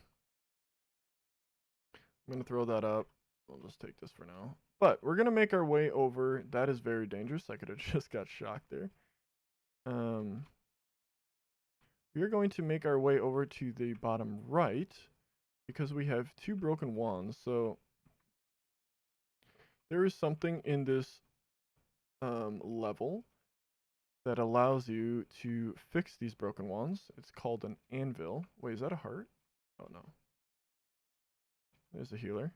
I'm gonna throw that up. We'll just take this for now. But we're gonna make our way over. That is very dangerous. I could have just got shocked there. We're going to make our way over to the bottom right because we have 2 broken wands. So there is something in this level that allows you to fix these broken wands. It's called an anvil. Wait, is that a heart? Oh no. There's a healer.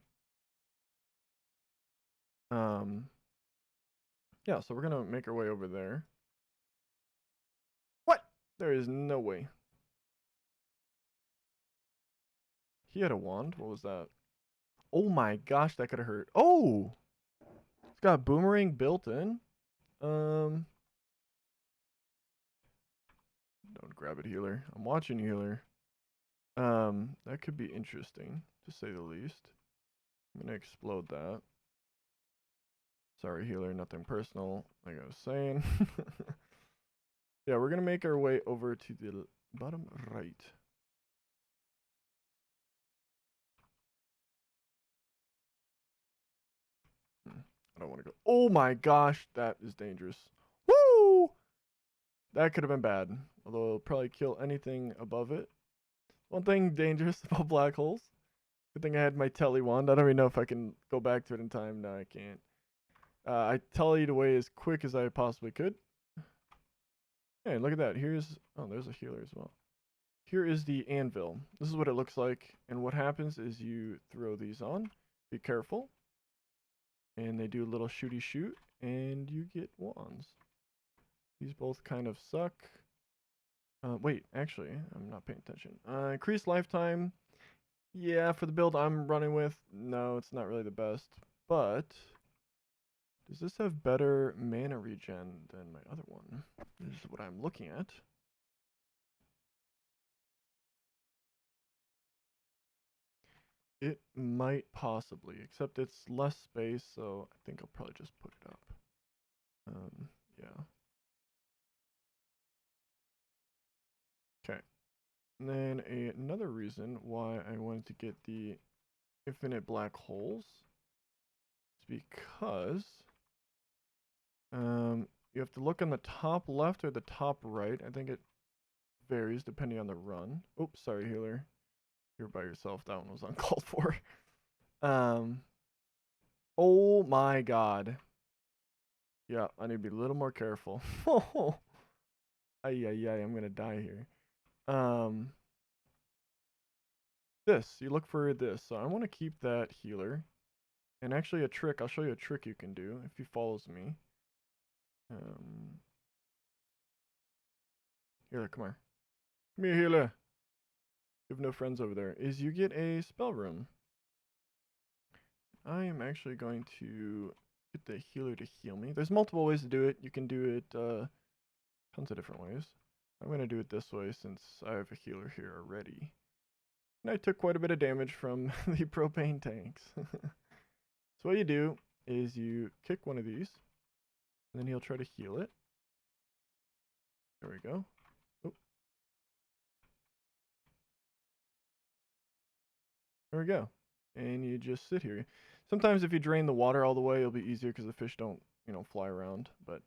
Yeah, so we're gonna make our way over there. What? There is no way. He had a wand? What was that? Oh my gosh, that could have hurt. Oh! It's got boomerang built in. Don't grab it, healer. I'm watching you, healer. That could be interesting, to say the least. I'm gonna explode that. Sorry, healer, nothing personal, like I was saying. Yeah, we're gonna make our way over to the bottom right. I don't want to go. Oh my gosh, that is dangerous. Woo! That could have been bad. Although it'll probably kill anything above it. One thing dangerous about black holes. Good thing I had my telly wand. I don't even know if I can go back to it in time. No, I can't. I tellied away as quick as I possibly could. Hey, look at that. Here's... Oh, there's a healer as well. Here is the anvil. This is what it looks like. And what happens is you throw these on. Be careful. And they do a little shooty shoot. And you get wands. These both kind of suck. Wait, actually, I'm not paying attention. Increased lifetime. Yeah, for the build I'm running with, no, it's not really the best. But does this have better mana regen than my other one? This is what I'm looking at. It might possibly, except it's less space, so I think I'll probably just put it up. Yeah. Okay. And then another reason why I wanted to get the infinite black holes is because you have to look on the top left or the top right. I think it varies depending on the run. Oops, sorry, healer. You're by yourself. That one was uncalled for. Oh my god. Yeah, I need to be a little more careful. Ay, I'm gonna die here. This, you look for this. So I want to keep that healer. And actually a trick, I'll show you a trick you can do if he follows me. Healer, come here. Come here, healer. You have no friends over there. Is you get a spell room. I am actually going to get the healer to heal me. There's multiple ways to do it. You can do it tons of different ways. I'm going to do it this way since I have a healer here already. And I took quite a bit of damage from the propane tanks. So what you do is you kick one of these, and then he'll try to heal it. There we go. Oh. There we go. And you just sit here. Sometimes if you drain the water all the way, it'll be easier because the fish don't, fly around. But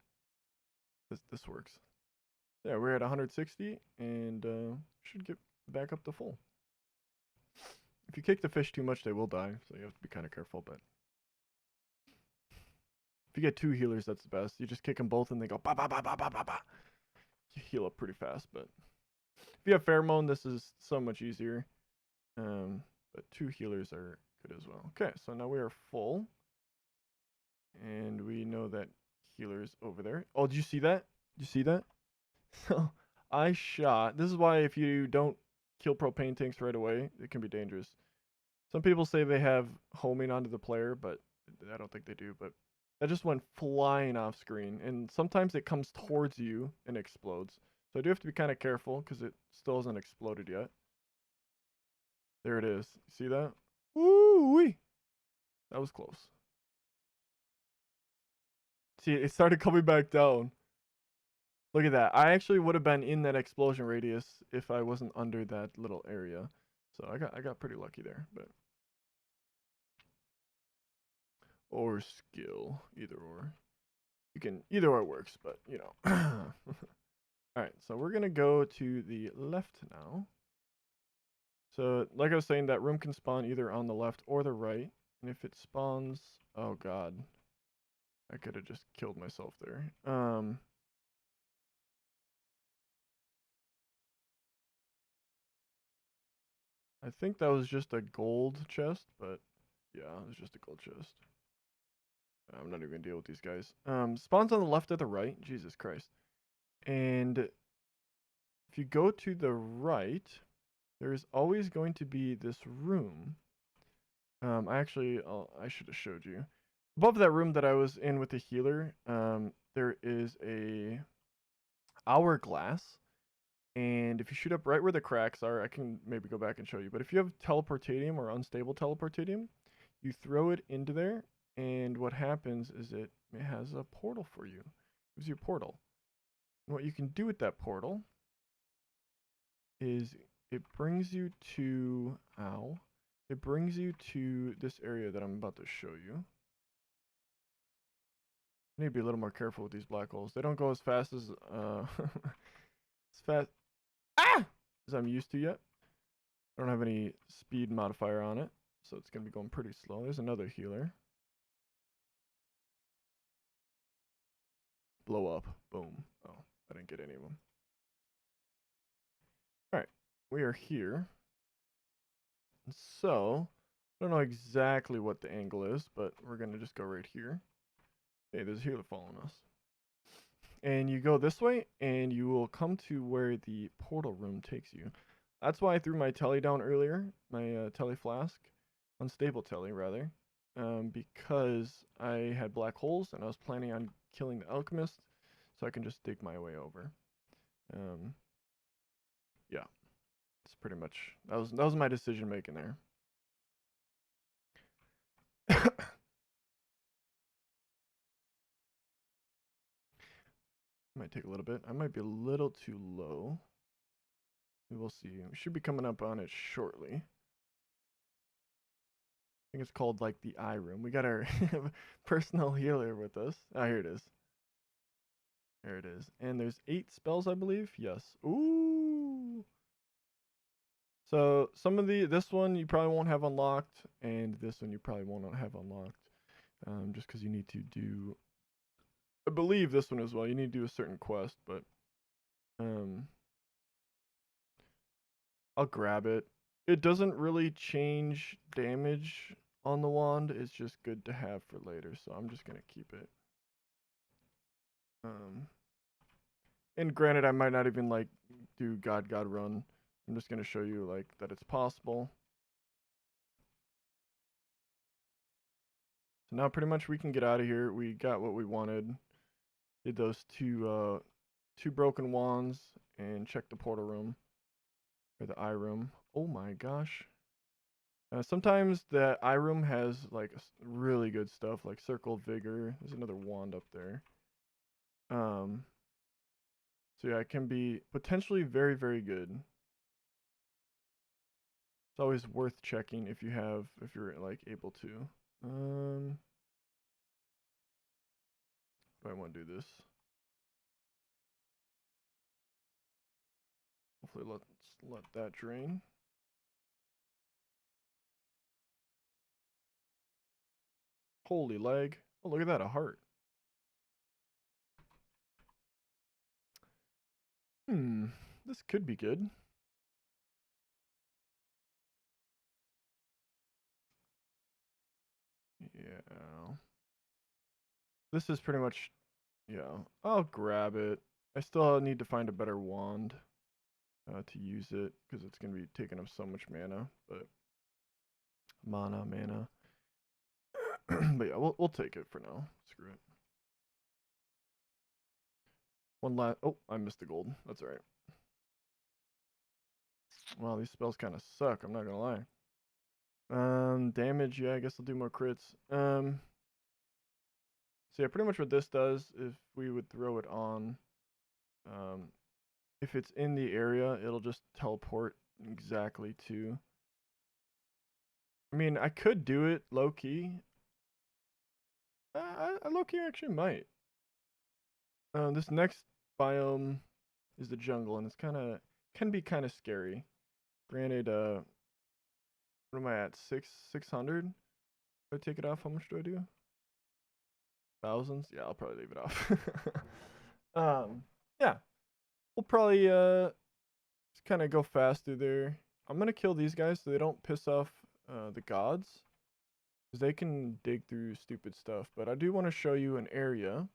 this works. Yeah, we're at 160, and should get back up to full. If you kick the fish too much, they will die, so you have to be kind of careful. But if you get two healers, that's the best. You just kick them both, and they go ba ba ba ba ba ba ba. You heal up pretty fast. But if you have pheromone, this is so much easier. But two healers are good as well. Okay, so now we are full, and we know that healer's over there. Oh, did you see that? Did you see that? So I shot. This is why if you don't kill propane tanks right away, it can be dangerous. Some people say they have homing onto the player, but I don't think they do. But that just went flying off screen, and sometimes it comes towards you and explodes. So I do have to be kind of careful because it still hasn't exploded yet. There it is. See that? Woo-wee! That was close. See, it started coming back down. Look at that. I actually would have been in that explosion radius if I wasn't under that little area. So I got pretty lucky there, but or skill, either or. You can either or works, but All right, so we're going to go to the left now. So, like I was saying, that room can spawn either on the left or the right. And if it spawns, oh god. I could have just killed myself there. I think that was just a gold chest, but yeah, it was just a gold chest. I'm not even gonna deal with these guys. Spawns on the left or the right. Jesus Christ. And if you go to the right, there is always going to be this room. I should have showed you. Above that room that I was in with the healer, there is a hourglass. And if you shoot up right where the cracks are, I can maybe go back and show you. But if you have teleportatium or unstable teleportatium, you throw it into there, and what happens is it has a portal for you. It gives you a portal. And what you can do with that portal is it brings you to it brings you to this area that I'm about to show you. I need to be a little more careful with these black holes. They don't go as fast as as I'm used to yet. I don't have any speed modifier on it, so it's gonna be going pretty slow. There's another healer. Blow up. Boom. Oh, I didn't get any of them. Alright, we are here. So, I don't know exactly what the angle is, but we're gonna just go right here. Hey, there's a healer following us. And you go this way, and you will come to where the portal room takes you. That's why I threw my telly down earlier, my telly flask, unstable telly rather, because I had black holes and I was planning on killing the alchemist, so I can just dig my way over. Yeah, it's pretty much that was my decision making there. Might take a little bit. I might be a little too low. We will see. We should be coming up on it shortly. I think it's called like the eye room. We got our personal healer with us. Ah, here it is. There it is. And there's 8 spells, I believe. Yes. Ooh. So some of this one you probably won't have unlocked, and this one you probably won't have unlocked. Just because you need to do, I believe this one as well. You need to do a certain quest, but I'll grab it. It doesn't really change damage on the wand. It's just good to have for later, so I'm just gonna keep it. And granted, I might not even like do God run. I'm just gonna show you like that it's possible. So now pretty much we can get out of here. We got what we wanted. Did those two broken wands and check the portal room or the eye room. Oh my gosh. Sometimes the eye room has like really good stuff like circle vigor. There's another wand up there. So yeah, it can be potentially very, very good. It's always worth checking if you're like able to. Do I want to do this? Hopefully let's let that drain. Holy leg. Oh, look at that, a heart. This could be good. Yeah. This is pretty much, yeah. I'll grab it. I still need to find a better wand to use it because it's going to be taking up so much mana, but mana. But yeah, we'll take it for now. Screw it. One last. Oh, I missed the gold. That's all right. Wow, these spells kind of suck. I'm not gonna lie. Damage. Yeah, I guess I'll do more crits. So yeah, pretty much what this does, if we would throw it on, if it's in the area, it'll just teleport exactly to. I mean, I could do it low key. I low key actually might. This next biome is the jungle, and it's can be kind of scary. Granted, what am I at? 600? Do I take it off? How much do I do? Thousands? Yeah, I'll probably leave it off. Yeah, we'll probably just kind of go fast through there. I'm gonna kill these guys so they don't piss off the gods, because they can dig through stupid stuff. But I do want to show you an area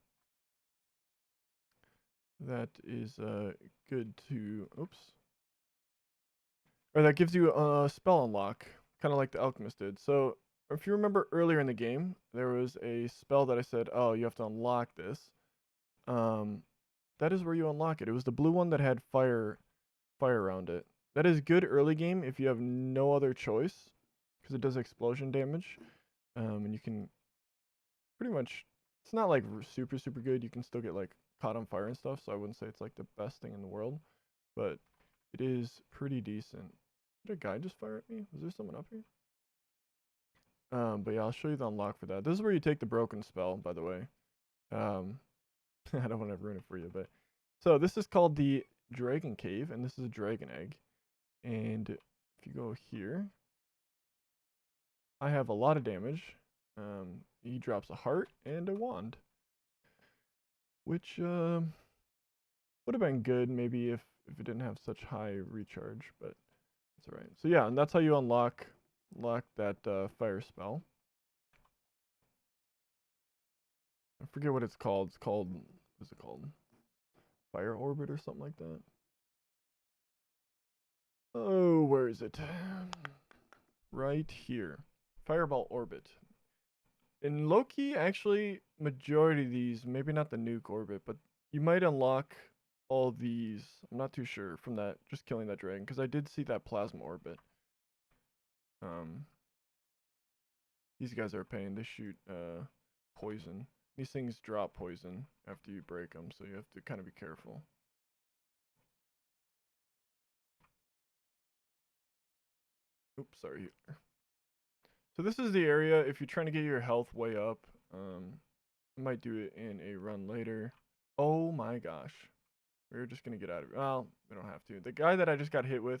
that is good to, oops, or that gives you a spell unlock, kind of like the Alchemist did. So if you remember earlier in the game, there was a spell that I said, oh, you have to unlock this. Um, that is where you unlock it. It was the blue one that had fire around it. That is good early game if you have no other choice, because it does explosion damage. And you can pretty much, it's not like super good. You can still get like caught on fire and stuff. So I wouldn't say it's like the best thing in the world, but it is pretty decent. Did a guy just fire at me? Was there someone up here? But yeah, I'll show you the unlock for that. This is where you take the broken spell, by the way. I don't want to ruin it for you, but so this is called the Dragon Cave, and this is a dragon egg. And if you go here, I have a lot of damage. He drops a heart and a wand, which would have been good maybe if it didn't have such high recharge, but it's alright. So yeah, and that's how you unlock that fire spell. I forget what it's called. It's called, what's it called? Fire Orbit or something like that. Oh, where is it? Right here. Fireball Orbit. In Loki, actually, majority of these, maybe not the nuke orbit, but you might unlock all these. I'm not too sure from that, just killing that dragon, because I did see that plasma orbit. These guys are a pain. They shoot poison. These things drop poison after you break them, so you have to kind of be careful. Oops, sorry. So this is the area, if you're trying to get your health way up, I might do it in a run later. Oh my gosh. We're just going to get out of it. Well, we don't have to. The guy that I just got hit with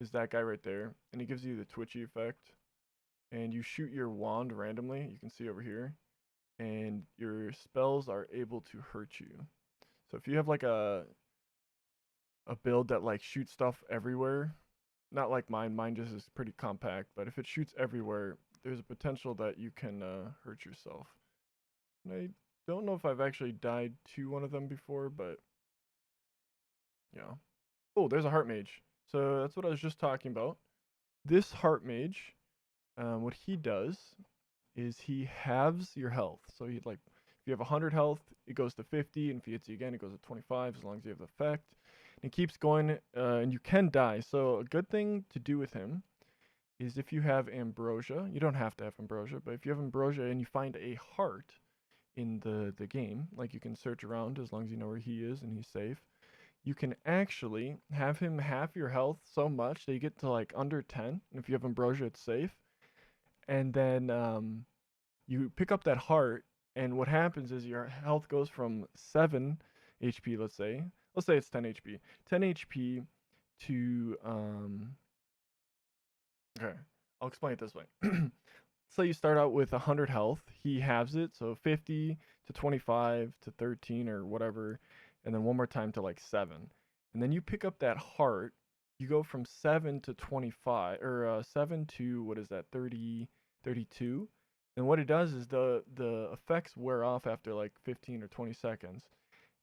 is that guy right there, and he gives you the twitchy effect. And you shoot your wand randomly, you can see over here, and your spells are able to hurt you. So if you have like a build that like shoots stuff everywhere, not like mine just is pretty compact, but if it shoots everywhere, there's a potential that you can hurt yourself. And I don't know if I've actually died to one of them before, but yeah. Oh, there's a heart mage. So that's what I was just talking about. This heart mage, what he does is he halves your health. So he like, if you have 100 health, it goes to 50, and if he hits you again, it goes to 25 as long as you have the effect. And it keeps going, and you can die. So a good thing to do with him is if you have ambrosia, you don't have to have ambrosia, but if you have ambrosia and you find a heart in the game, like you can search around as long as you know where he is and he's safe, you can actually have him half your health so much that you get to like under 10. And if you have ambrosia, it's safe. And then you pick up that heart, and what happens is your health goes from 7 HP, let's say it's 10 HP. 10 HP to okay, I'll explain it this way. So you start out with 100 health. He halves it, so 50 to 25 to 13 or whatever, and then one more time to like 7. And then you pick up that heart. You go from 7 to 25, or 7 to, what is that, 30, 32. And what it does is the effects wear off after like 15 or 20 seconds,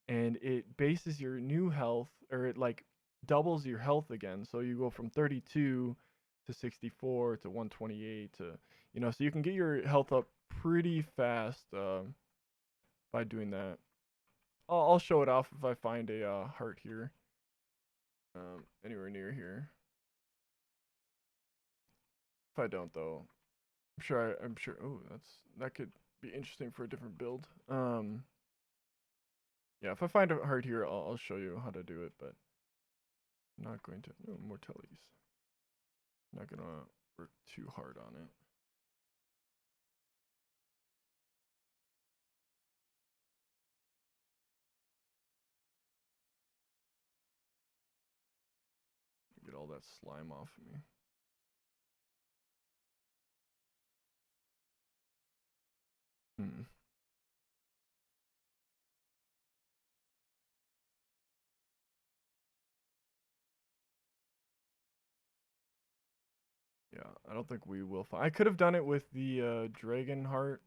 and it bases your new health, or it like doubles your health again. So you go from 32 to 64 to 128 to, so you can get your health up pretty fast by doing that. I'll show it off if I find a heart here, anywhere near here. If I don't, though, I'm sure. Oh, that could be interesting for a different build. Yeah, if I find a heart here, I'll show you how to do it, but I'm not going to. No, mortalities. I'm not gonna work too hard on it. Get all that slime off of me. Yeah, I don't think we will find. I could have done it with the dragon heart,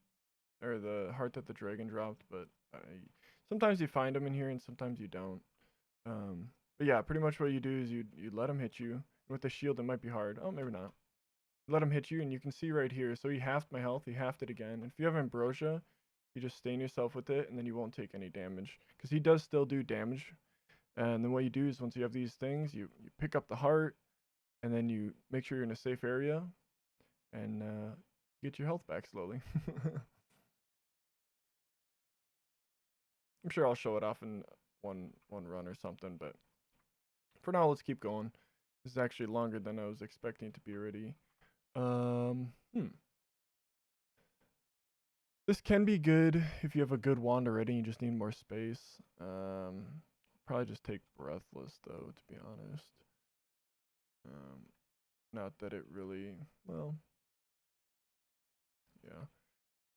or the heart that the dragon dropped, but sometimes you find them in here and sometimes you don't. But yeah, pretty much what you do is you let them hit you with the shield. It might be hard. Oh, maybe not. let him hit you, and you can see right here. So he halved my health. He halved it again. And if you have Ambrosia, you just stain yourself with it, and then you won't take any damage. Because he does still do damage. And then what you do is once you have these things, you pick up the heart, and then you make sure you're in a safe area, and get your health back slowly. I'm sure I'll show it off in one run or something, but for now, let's keep going. This is actually longer than I was expecting to be already. This can be good if you have a good wand already and you just need more space. Probably just take Breathless, though, to be honest. Not that it really, well, yeah.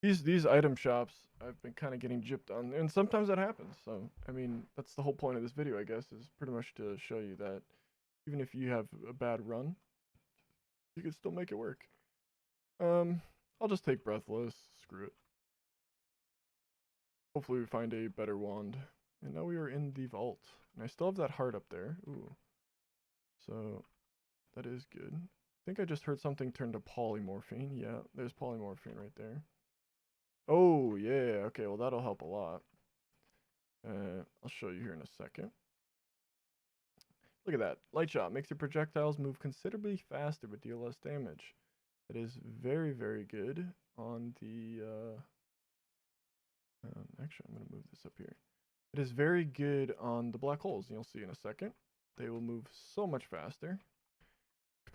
These item shops, I've been kind of getting gypped on, and sometimes that happens. So, I mean, that's the whole point of this video, I guess, is pretty much to show you that even if you have a bad run, you can still make it work. I'll just take Breathless. Screw it. Hopefully we find a better wand. And now we are in the vault. And I still have that heart up there. Ooh. So, that is good. I think I just heard something turn to polymorphine. Yeah, there's polymorphine right there. Oh, yeah. Okay, well, that'll help a lot. I'll show you here in a second. Look at that. Light shot makes your projectiles move considerably faster but deal less damage. That is very, very good on the... actually, I'm going to move this up here. It is very good on the black holes. You'll see in a second. They will move so much faster.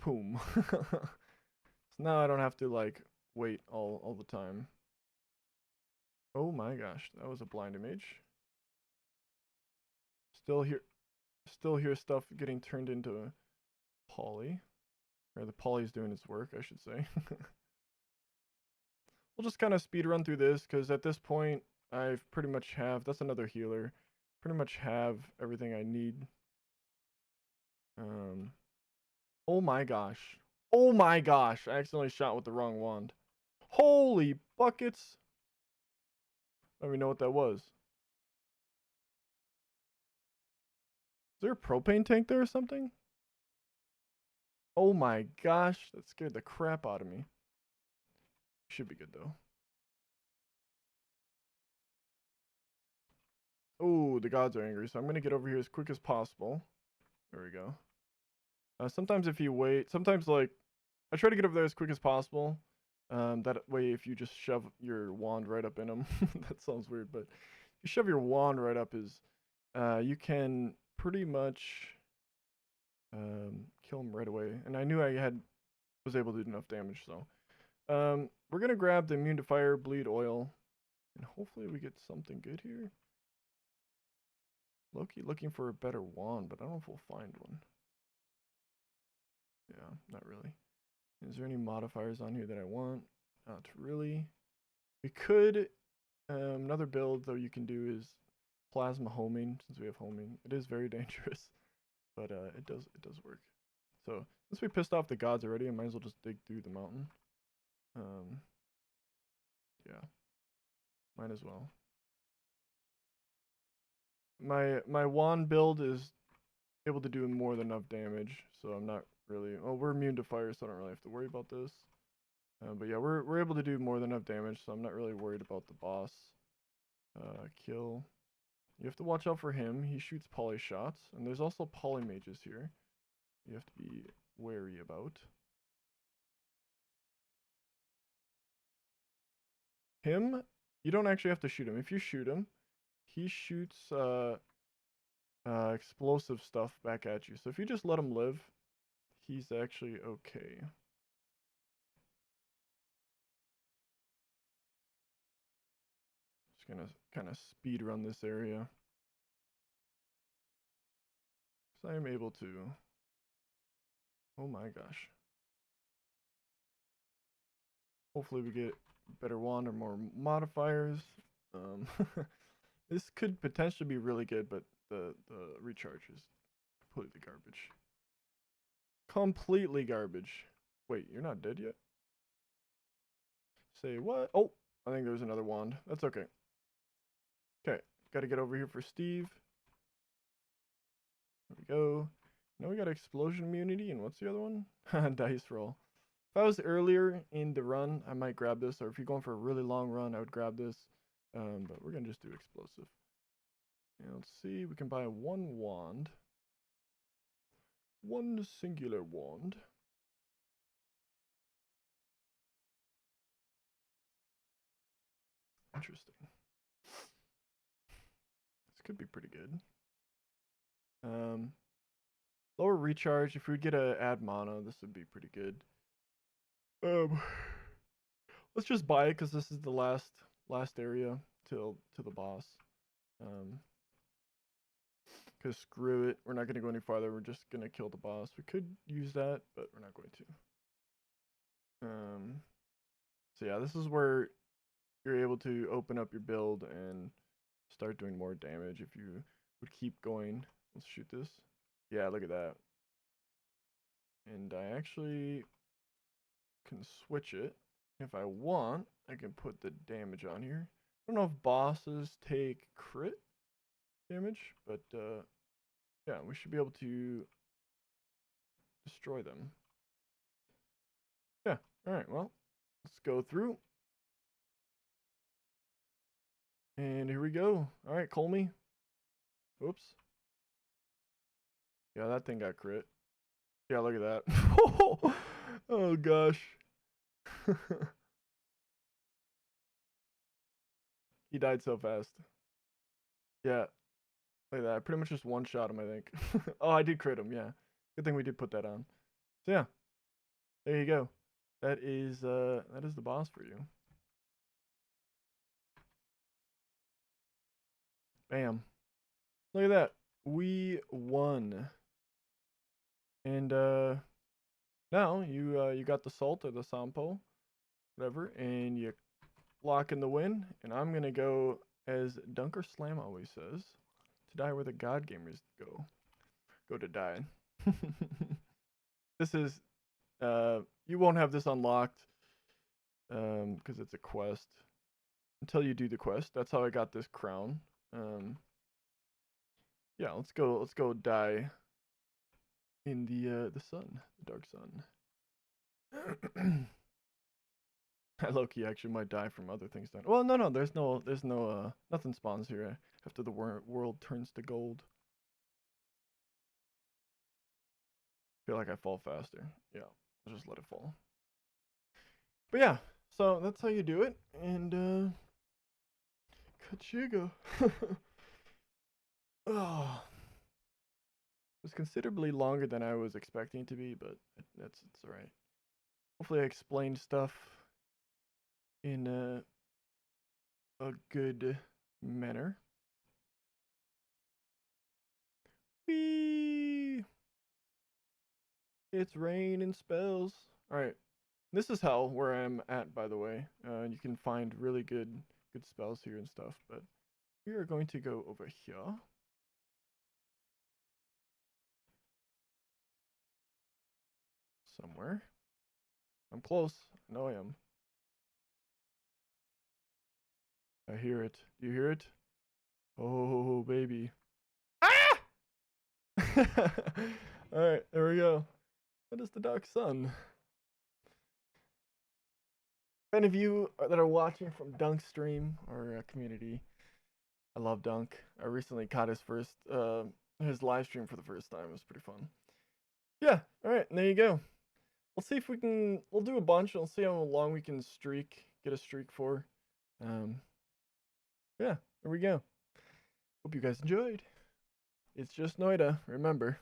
Boom. So now I don't have to, like, wait all the time. Oh my gosh, that was a blind image. Still hear stuff getting turned into poly. Or the poly's doing its work, I should say. We'll just kind of speed run through this, because at this point, I've pretty much have, that's another healer, pretty much have everything I need. Oh my gosh. Oh my gosh, I accidentally shot with the wrong wand. Holy buckets. I don't even know what that was. Is there a propane tank there or something? Oh my gosh, that scared the crap out of me. Should be good though. Oh, the gods are angry, so I'm going to get over here as quick as possible. There we go. Sometimes if you wait, sometimes like, I try to get over there as quick as possible. That way if you just shove your wand right up in them, that sounds weird, but if you shove your wand right up his, you can pretty much kill him right away. And I knew I was able to do enough damage, so. We're going to grab the immune to fire, bleed oil, and hopefully we get something good here. Loki looking for a better wand, but I don't know if we'll find one. Yeah, not really. Is there any modifiers on here that I want? Not really. We could, another build though you can do is plasma homing, since we have homing. It is very dangerous, but it does work. So since we pissed off the gods already, I might as well just dig through the mountain. Yeah, might as well. My wand build is able to do more than enough damage, so I'm not really. Oh, we're immune to fire, so I don't really have to worry about this. But yeah, we're able to do more than enough damage, so I'm not really worried about the boss. Kill. You have to watch out for him. He shoots poly shots, and there's also poly mages here. You have to be wary about. Him, you don't actually have to shoot him. If you shoot him, he shoots explosive stuff back at you. So if you just let him live, he's actually okay. Just gonna kind of speed run this area. So I am able to. Oh my gosh. Hopefully we get better wand or more modifiers. This could potentially be really good, but the recharge is completely garbage. Completely garbage. Wait, you're not dead yet? Say what? Oh, I think there's another wand. That's okay. Okay, gotta get over here for Steve. There we go. Now we got explosion immunity, and what's the other one? Dice roll. If I was earlier in the run, I might grab this, or if you're going for a really long run, I would grab this. But we're gonna just do explosive. And let's see, we can buy one wand. One singular wand. Interesting. This could be pretty good. Lower recharge. If we get a add mana, this would be pretty good. Let's just buy it because this is the last area to the boss. Because screw it, we're not gonna go any farther. We're just gonna kill the boss. We could use that, but we're not going to. So yeah, this is where you're able to open up your build and start doing more damage if you would keep going. Let's shoot this. Yeah, look at that. And I actually can switch it. If I want, I can put the damage on here. I don't know if bosses take crit damage, but yeah, we should be able to destroy them. Yeah, alright, well, let's go through. And here we go. Alright, Kolmi. Oops. Yeah, that thing got crit. Yeah, look at that. Oh gosh. He died so fast. Yeah. Look at that. I pretty much just one shot him, I think. Oh, I did crit him, yeah. Good thing we did put that on. So yeah. There you go. That is the boss for you. Bam. Look at that. We won. And now you got the salt or the sampo, whatever, and you lock in the win. And I'm gonna go as Dunker Slam always says, to die where the god gamers go. Go to die. This is you won't have this unlocked because it's a quest until you do the quest. That's how I got this crown. Yeah, let's go die in the sun, the dark sun. I low-key actually might die from other things done. Well, no, there's no nothing spawns here after the world turns to gold. Feel like I fall faster. Yeah, I'll just let it fall. But yeah, so that's how you do it, and Kachiga. Oh, it was considerably longer than I was expecting it to be, but it's alright. Hopefully I explained stuff in a good manner. Whee! It's rain and spells. Alright. This is hell where I'm at, by the way. You can find really good spells here and stuff, but we are going to go over here. Somewhere. I'm close. I know I am. I hear it. Do you hear it? Oh, baby. Ah! Alright, there we go. That is the dark sun. If any of you that are watching from Dunk's stream or community, I love Dunk. I recently caught his his live stream for the first time. It was pretty fun. Yeah, alright, and there you go. We'll see if we'll do a bunch. We'll see how long we can get a streak for. Yeah, there we go. Hope you guys enjoyed. It's just Noita, remember.